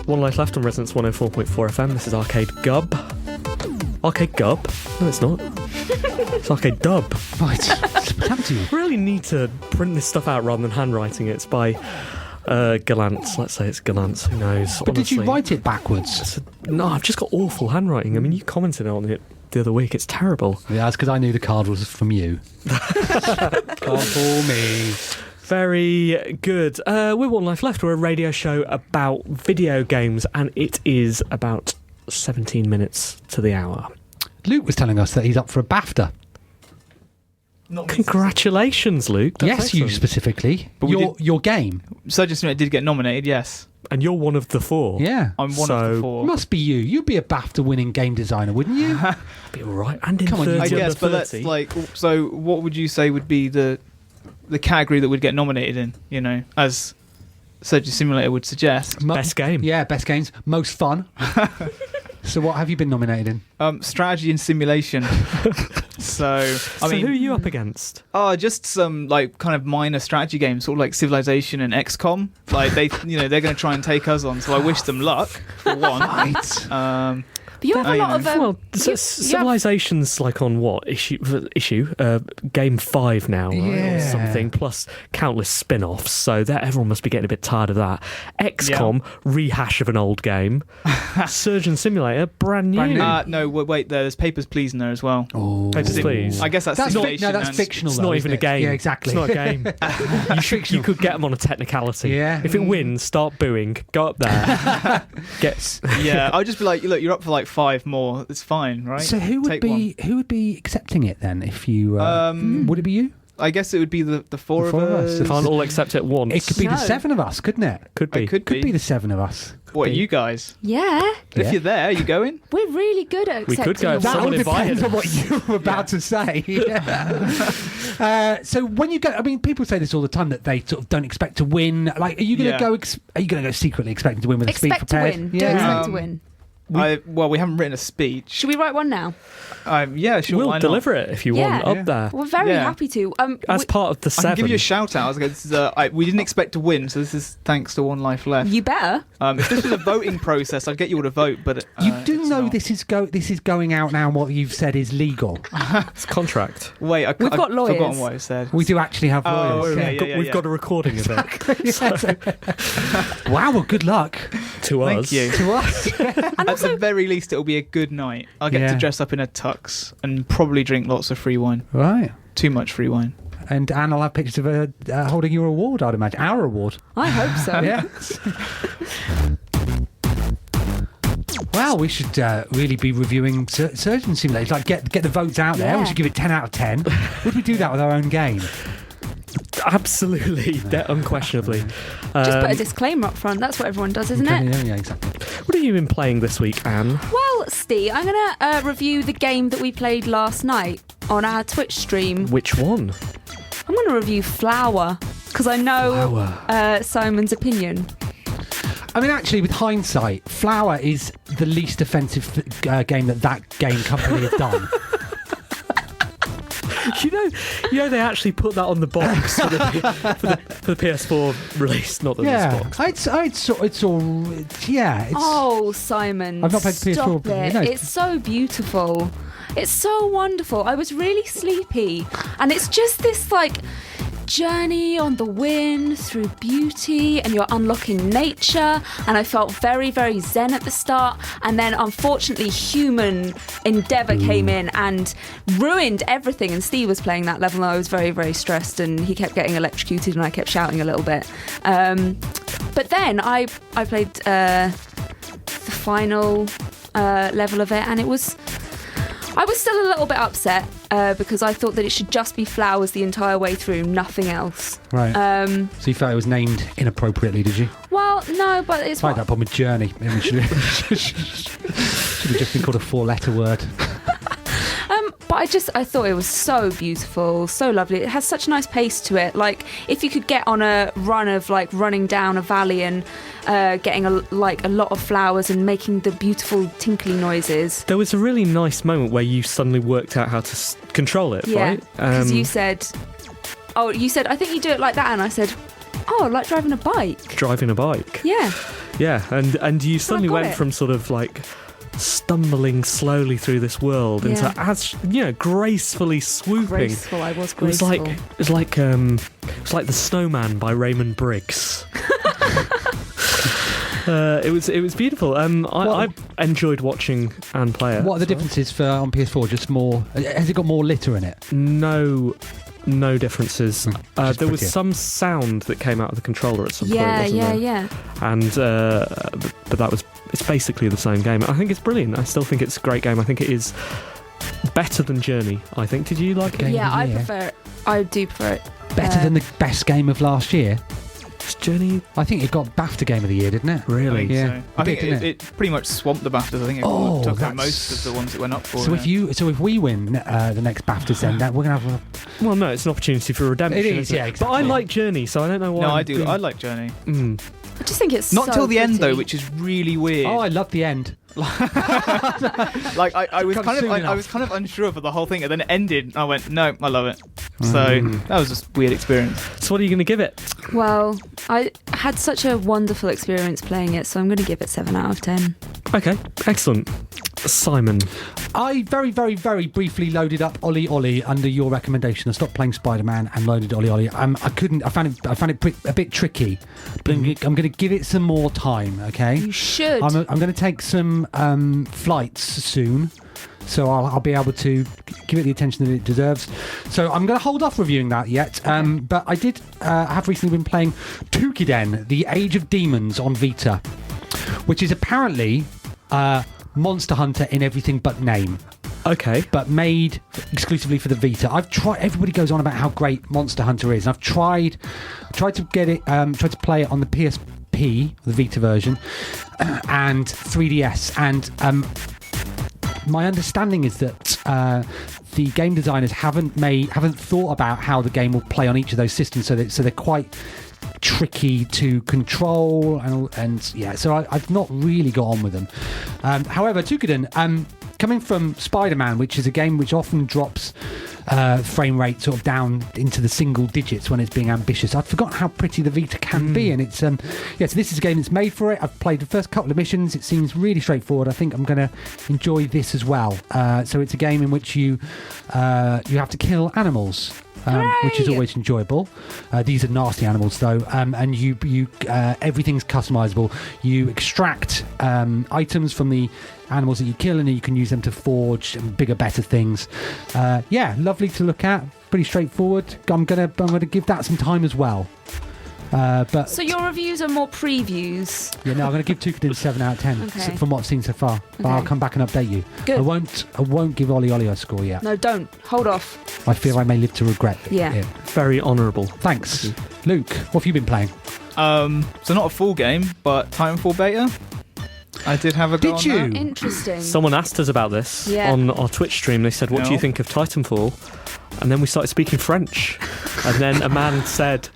One life left on Resonance 104.4 FM. This is Arcade Gub. Arcade Gub? No, it's not. It's Arcade Dub. Right. What's happened to you? Really need to print this stuff out rather than handwriting it. It's by Gallant. Let's say it's Gallant. Who knows? But honestly, did you write it backwards? No, I've just got awful handwriting. I mean, you commented on it the other week. It's terrible. Yeah, that's because I knew the card was from you. Card for me. Very good. We're One Life Left. We're a radio show about video games, and it is about 17 minutes to the hour. Luke was telling us that he's up for a Bafta. Congratulations, Luke. That's yes, excellent. You specifically. But your game. Surgeon Simulator did get nominated, yes. And you're one of the 4. Yeah. I'm one of the 4. Must be you. You'd be a BAFTA-winning game designer, wouldn't you? Be all right. And in Come on, 30 I guess, but that's 30. like... So what would you say would be the category that would get nominated in, you know, as Surgeon Simulator would suggest? Best game. Yeah, best games. Most fun. So what have you been nominated in? Strategy and simulation. So who are you up against? Just some like kind of minor strategy games, sort of like Civilization and XCOM. Like they're going to try and take us on. So I wish them luck for one. Right. But you have a lot of... Civilization's like on what? Issue? Game 5 now, right? Or something, plus countless spin-offs, so that everyone must be getting a bit tired of that. XCOM, rehash of an old game. Surgeon Simulator, brand new. No, wait, there's Papers, Please in there as well. Oh. Papers, Please. I guess that's simulation. that's fictional. It's not even a game. Yeah, exactly. It's not a game. you could get them on a technicality. Yeah. If it wins, start booing. Go up there. Yeah, I'll just be like, look, you're up for like 5 more. It's fine, right? So who would be accepting it then? If you would it be you? I guess it would be the 4 of us. Can't all accept it at once. It could be the 7 of us, couldn't it? Could be. It could be the 7 of us. What, you guys? Yeah. If you're there, are you going? We're really good at accepting We could go. That all Someone depends invited on what you were about to say. So when you go, I mean, people say this all the time that they sort of don't expect to win. Like, are you going to go? Are you going to go secretly expecting to win with a speech prepared? Expect to win. Do expect to win. We haven't written a speech. Should we write one now? Yeah, sure. We'll deliver it if you want up there. We're very happy to. As part of the 7. I can give you a shout out. This is, we didn't expect to win, so this is thanks to One Life Left. You better. If this was a voting process, I'd get you all to vote, but you do know this is going out now. And what you've said is legal. It's contract. Wait, we've got lawyers. Forgotten what I said. We do actually have lawyers. We've got a recording of it. Wow, well, good luck to us. Thank you. To us. And at the very least, it'll be a good night. I'll get to dress up in a tux and probably drink lots of free wine. Right. Too much free wine. And Anne will have pictures of her holding your award, I'd imagine. Our award. I hope so. Yeah. Well, we should really be reviewing Surgeon Simulator. Like, get the votes out there. We should give it 10 out of 10. Would we do that with our own game? Absolutely, unquestionably. Just put a disclaimer up front. That's what everyone does, isn't it? Yeah, exactly. What have you been playing this week, Anne? Well, Steve, I'm going to review the game that we played last night on our Twitch stream. Which one? I'm going to review Flower, because I know Simon's opinion. I mean, actually, with hindsight, Flower is the least offensive game that game company has done. You know, they actually put that on the box for the PS4 release, not the Xbox. It's all. Oh, Simon! I've not played PS4. Stop it! It's so beautiful. It's so wonderful. I was really sleepy, and it's just this like journey on the wind through beauty, and you're unlocking nature, and I felt very, very zen at the start, and then unfortunately human endeavour came in and ruined everything, and Steve was playing that level and I was very, very stressed, and he kept getting electrocuted and I kept shouting a little bit, but then I played the final level of it, and I was still a little bit upset because I thought that it should just be flowers the entire way through, nothing else. Right. So you felt it was named inappropriately, did you? Well, no, but it's... I had that problem with Journey. Should have just been called a 4-letter word. But I thought it was so beautiful, so lovely. It has such a nice pace to it. Like, if you could get on a run of like running down a valley and getting a lot of flowers and making the beautiful tinkly noises. There was a really nice moment where you suddenly worked out how to control it, right? Because you said, Oh, you said, I think you do it like that, and I said, oh, like driving a bike. Driving a bike. Yeah. Yeah, and you suddenly went it. from sort of like stumbling slowly through this world into gracefully swooping. Graceful, I was graceful. It was like The Snowman by Raymond Briggs. It was beautiful. I enjoyed watching Anne play it. What are the differences for on PS4? Just more? Has it got more litter in it? No differences. There was some sound that came out of the controller at some point, wasn't there? Yeah. And but it's basically the same game. I think it's brilliant. I still think it's a great game. I think it is better than Journey. I think. Did you like it? Yeah, I prefer it. I do prefer it. Better than the best game of last year. Journey. I think it got Bafta Game of the Year, didn't it? Really? Yeah. So. I think it pretty much swamped the Baftas. I think it took out most of the ones it went up for. So if we win the next Baftas, then we're gonna have. Well, no, it's an opportunity for redemption. It is, yeah. Exactly. But I like Journey, so I don't know why. No, I do. I like Journey. I just think it's not till the end pretty. though, which is really weird. Oh, I love the end. Like I was kind of unsure for the whole thing, and then it ended. And I went, no, I love it. So that was just a weird experience. So what are you going to give it? Well, I had such a wonderful experience playing it, so I'm going to give it 7 out of 10. Okay, excellent. Simon. I very, very, very briefly loaded up Ollie Ollie under your recommendation. I stopped playing Spider-Man and loaded Ollie Ollie. I found it a bit tricky, but I'm going to give it some more time. Okay. You should. I'm going to take some flights soon, so I'll be able to give it the attention that it deserves. So I'm going to hold off reviewing that yet. But I did have recently been playing Tukiden, The Age of Demons on Vita, which is apparently Monster Hunter in everything but name. Okay. But made exclusively for the Vita. I've tried. Everybody goes on about how great Monster Hunter is, and I've tried to get it, tried to play it on the PSP, the Vita version, and 3DS. And my understanding is that the game designers haven't thought about how the game will play on each of those systems, so they're quite tricky to control, and yeah, so I've not really got on with them. However, Tukiden, coming from Spider-Man, which is a game which often drops frame rate sort of down into the single digits when it's being ambitious. I'd forgotten how pretty the Vita can be, and it's so this is a game that's made for it. I've played the first couple of missions. It seems really straightforward. I think I'm going to enjoy this as well. So it's a game in which you have to kill animals. Which is always enjoyable. These are nasty animals, though, and you everything's customizable. You extract items from the animals that you kill, and you can use them to forge bigger, better things. Lovely to look at. Pretty straightforward. I'm gonna give that some time as well. But so your reviews are more previews. Yeah, no, I'm going to give Tukiden 7 out of 10 from what I've seen so far. But I'll come back and update you. Good. I won't give Ollie Ollie a score yet. No, don't. Hold off. I fear I may live to regret it. Yeah. Very honourable. Thanks. Luke, what have you been playing? So not a full game, but Titanfall beta. I did have a go on that. Interesting. Someone asked us about this on our Twitch stream. They said, what do you think of Titanfall? And then we started speaking French. And then a man said,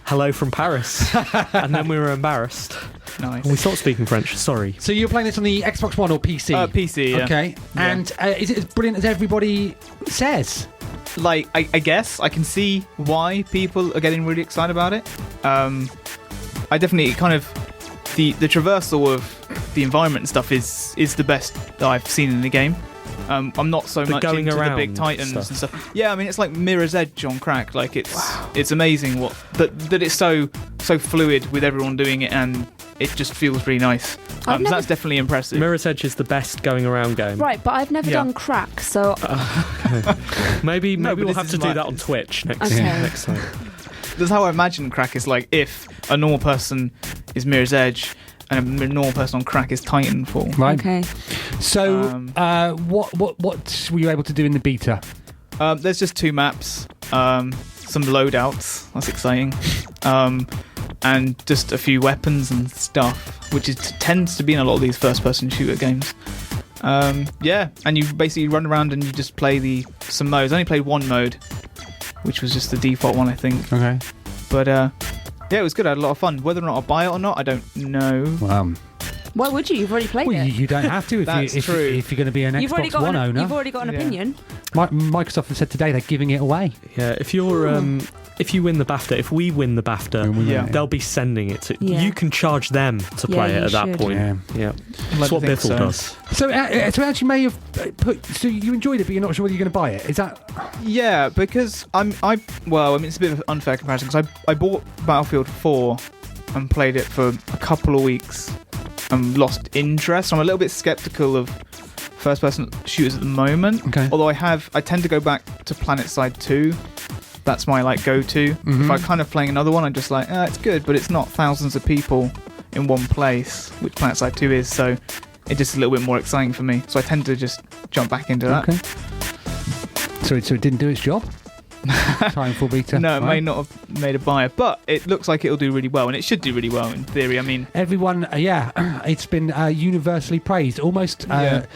hello from Paris. And then we were embarrassed. Nice. And we stopped speaking French, sorry. So you're playing this on the Xbox One or PC? PC, yeah. Okay. Yeah. And is it as brilliant as everybody says? Like, I guess I can see why people are getting really excited about it. I definitely kind of... The traversal of the environment and stuff is the best that I've seen in the game. I'm not so much going into the around big Titans stuff. and stuff. Yeah, I mean it's like Mirror's Edge on crack. Like it's amazing that it's so fluid with everyone doing it, and it just feels really nice. So that's definitely impressive. Mirror's Edge is the best going around game. Right, but I've never done crack, so maybe we'll this have is to do that on Twitch next time. That's how I imagine crack is like if a normal person is Mirror's Edge and a normal person on crack is Titanfall. Right. okay. So what were you able to do in the beta? There's just 2 maps, some loadouts. That's exciting. And just a few weapons and stuff, which tends to be in a lot of these first-person shooter games. And you basically run around and you just play some modes. I only played one mode, which was just the default one, I think. Okay. But it was good. I had a lot of fun. Whether or not I'll buy it or not, I don't know. Why would you? You've already played Well, it. you don't have to if you're going to be an Xbox One owner. You've already got an opinion. Microsoft has said today they're giving it away. Yeah, if you're if you win the Bafta, if we win the Bafta, they'll be sending it to you. Can charge them to play it at that point. Yeah. That's what Bithell does. So actually may have put. So you enjoyed it, but you're not sure whether you're going to buy it. Is that? Yeah, because it's a bit of an unfair comparison because I bought Battlefield 4 and played it for a couple of weeks and lost interest. So I'm a little bit skeptical of first-person shooters at the moment. Okay. Although I tend to go back to PlanetSide 2. That's my go-to. If I'm kind of playing another one, I'm just like, it's good, but it's not thousands of people in one place, which PlanetSide 2 is. So it's just a little bit more exciting for me. So I tend to just jump back into that. Okay. So it didn't do its job? Time for beta. No, it may not have made a buyer, but it looks like it'll do really well, and it should do really well in theory. I mean, everyone, it's been universally praised. Almost, so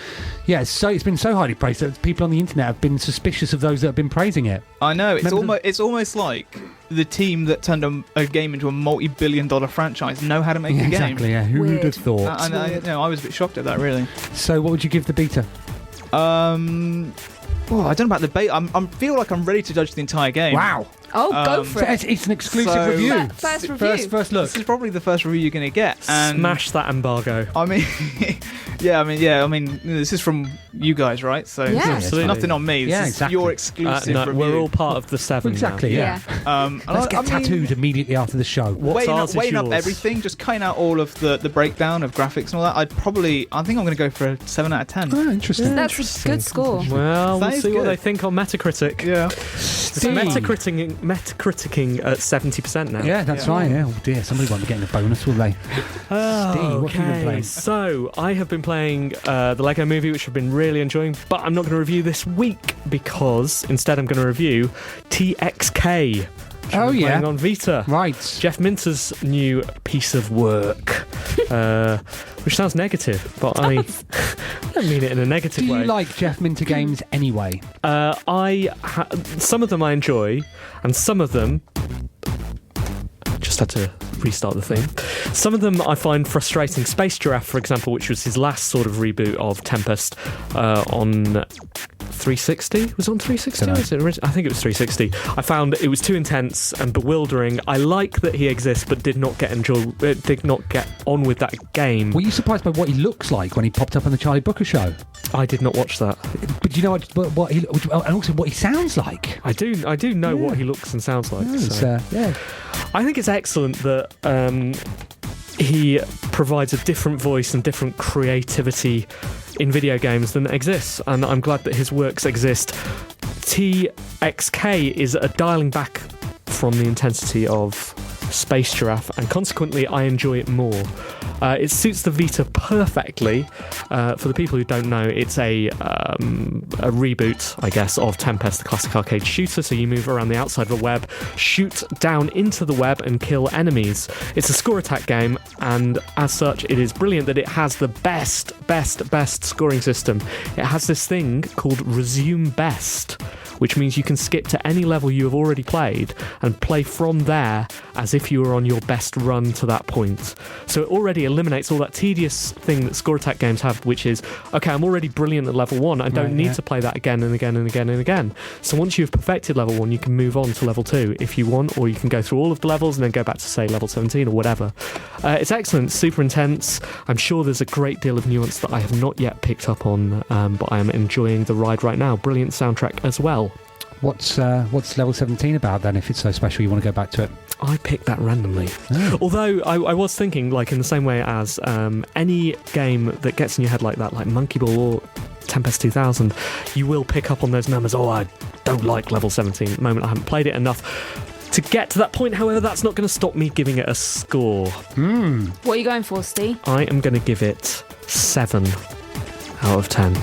it's been so highly praised that people on the internet have been suspicious of those that have been praising it. I know it's almost like the team that turned a game into a multi-billion-dollar franchise know how to make a game. Exactly. Yeah. Who would have thought? I was a bit shocked at that, really. So, what would you give the beta? I don't know about the beta. I feel like I'm ready to judge the entire game. Wow. Oh, go for it. It's an exclusive review. First review. First look. This is probably the first review you're going to get. And smash that embargo. I mean, this is from you guys, right? So absolutely. Nothing on me. This exactly. is your exclusive review. We're all part of the 7 exactly, now. Let's get tattooed immediately after the show. Weighing up everything, just cutting out all of the breakdown of graphics and all that, I think I'm going to go for a 7 out of 10. Oh, interesting. That's a good score. Well, we'll see what they think on Metacritic. Yeah. It's Metacriticing at 70% now. Yeah, that's right. Yeah. Oh dear, somebody won't be getting a bonus, will they? Steve, what have you been playing? So I have been playing the Lego Movie, which I've been really enjoying, but I'm not going to review this week because instead I'm going to review TXK. Playing on Vita. Right. Jeff Minter's new piece of work, which sounds negative, but I don't mean it in a negative way. Do you like Jeff Minter games anyway? Some of them I enjoy, and some of them... Just had to restart the thing. Some of them I find frustrating. Space Giraffe, for example, which was his last sort of reboot of Tempest on 360. Was it on 360? I think it was 360. I found it was too intense and bewildering. I like that he exists, but did not get on with that game. Were you surprised by what he looks like when he popped up on the Charlie Brooker show? I did not watch that. But do you know what he, and also what he sounds like? I do know what he looks and sounds like. I think it's excellent that he provides a different voice and different creativity in video games than exists, and I'm glad that his works exist. TXK is a dialing back from the intensity of Space Giraffe, and consequently I enjoy it more. It suits the Vita perfectly. For the people who don't know, it's a reboot, I guess, of Tempest, the classic arcade shooter. So you move around the outside of a web, shoot down into the web and kill enemies. It's a score attack game, and as such it is brilliant that it has the best scoring system. It has this thing called Resume Best, which means you can skip to any level you have already played and play from there as if you were on your best run to that point. So it already eliminates all that tedious thing that score attack games have, which is, okay, I'm already brilliant at level 1, I don't need to play that again and again and again and again. So once you've perfected level 1, you can move on to level 2 if you want, or you can go through all of the levels and then go back to, say, level 17 or whatever. It's excellent, super intense. I'm sure there's a great deal of nuance that I have not yet picked up on, but I am enjoying the ride right now. Brilliant soundtrack as well. What's level 17 about then, if it's so special you want to go back to it? I picked that randomly. Oh. Although I was thinking, like, in the same way as any game that gets in your head like that, like Monkey Ball or Tempest 2000, you will pick up on those numbers. Oh, I don't like level 17 at the moment. I haven't played it enough to get to that point. However, that's not going to stop me giving it a score. What are you going for, Steve? I am going to give it 7 out of 10.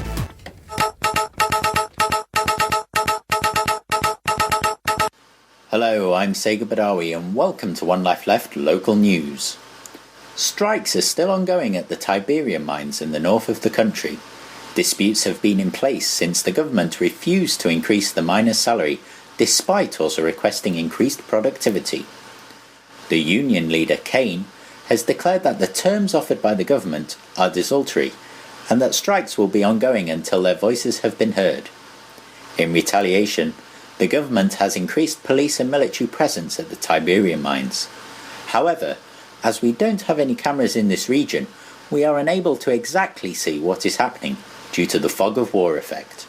Hello, I'm Sega Badawi and welcome to One Life Left Local News. Strikes are still ongoing at the Tiberium mines in the north of the country. Disputes have been in place since the government refused to increase the miners' salary, despite also requesting increased productivity. The union leader, Kane, has declared that the terms offered by the government are desultory, and that strikes will be ongoing until their voices have been heard. In retaliation, The government has increased police and military presence at the Tiberium mines. However, as we don't have any cameras in this region, we are unable to exactly see what is happening due to the fog of war effect.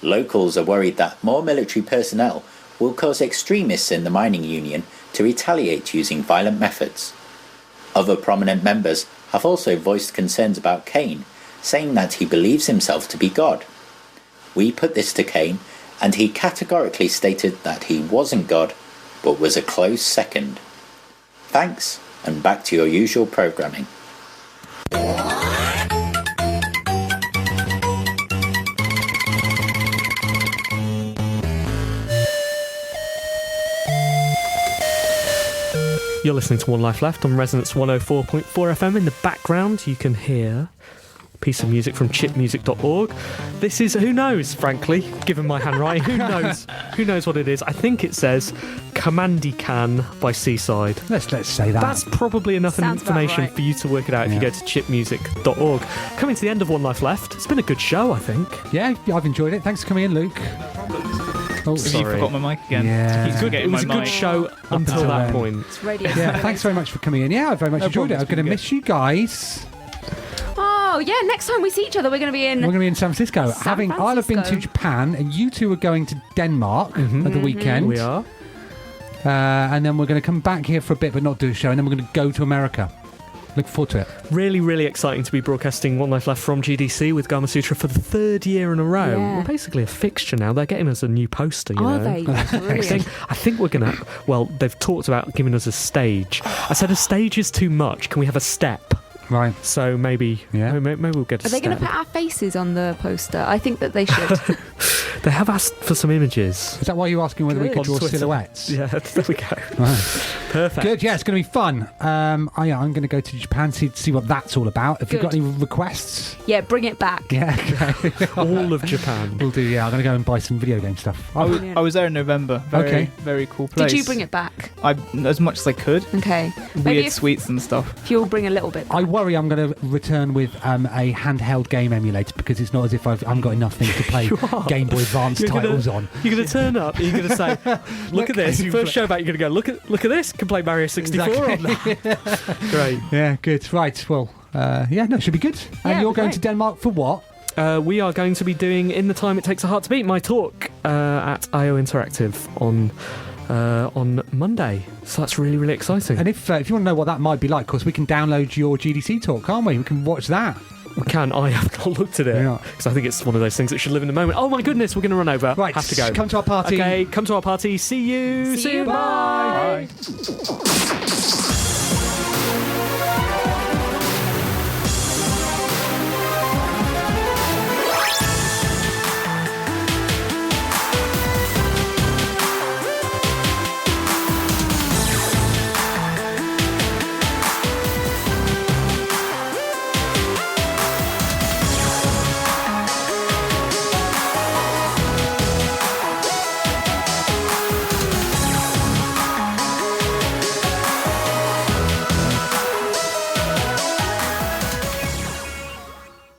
Locals are worried that more military personnel will cause extremists in the mining union to retaliate using violent methods. Other prominent members have also voiced concerns about Cain, saying that he believes himself to be God. We put this to Cain, and he categorically stated that he wasn't God, but was a close second. Thanks, and back to your usual programming. You're listening to One Life Left on Resonance 104.4 FM. In the background, you can hear a piece of music from chipmusic.org. This is, who knows, frankly, given my handwriting, who knows what it is. I think it says Commandy Can by Seaside. Let's say that. That's probably enough information right. for you to work it out if you go to chipmusic.org. Coming to the end of One Life Left. It's been a good show, I think. Yeah, I've enjoyed it. Thanks for coming in, Luke. Oh, sorry. You forgot my mic again. Yeah. It was a good show until that point. It's radio. Yeah, thanks very much for coming in. Yeah, I very much enjoyed it. I'm going to miss you guys. Oh, yeah, next time we see each other, we're going to be in San Francisco. I'll have been to Japan, and you two are going to Denmark at the weekend. We are. And then we're going to come back here for a bit, but not do a show, and then we're going to go to America. Look forward to it. Really, really exciting to be broadcasting One Life Left from GDC with Gama Sutra for the third year in a row. Yeah. We're basically a fixture now. They're getting us a new poster, you Are know. they? I think we're going to... Well, they've talked about giving us a stage. I said a stage is too much. Can we have a step? Right. So maybe we'll get a Are they going to put our faces on the poster? I think that they should. They have asked for some images. Is that why you're asking whether we could draw silhouettes? Yeah, there we go. Right. Perfect. Good, yeah, it's going to be fun. I'm going to go to Japan to see what that's all about. Have you got any requests? Yeah, bring it back. Yeah, okay. All of Japan. We'll do, yeah. I'm going to go and buy some video game stuff. I was there in November. Very cool place. Did you bring it back? As much as I could. Okay. Weird sweets and stuff. If you'll bring a little bit back. I worry I'm going to return with a handheld game emulator because it's not as if I haven't got enough things to play Game Boy Advance titles on. You're going to turn up and you're going to say, look at this. First show back, you're going to go, look at this. Can play Mario 64 on that. Great. Yeah, good. Right, well, it should be good. And you're going to Denmark for what? We are going to be doing In the Time It Takes a Heart to Beat, my talk at IO Interactive on Monday. So that's really, really exciting. And if you want to know what that might be like, of course, we can download your GDC talk, can't we? We can watch that. We can. I have not looked at it because I think it's one of those things that should live in the moment. Oh my goodness, we're going to run over. Right, have to go. Come to our party. Okay, come to our party. See you. See you. Bye. Bye.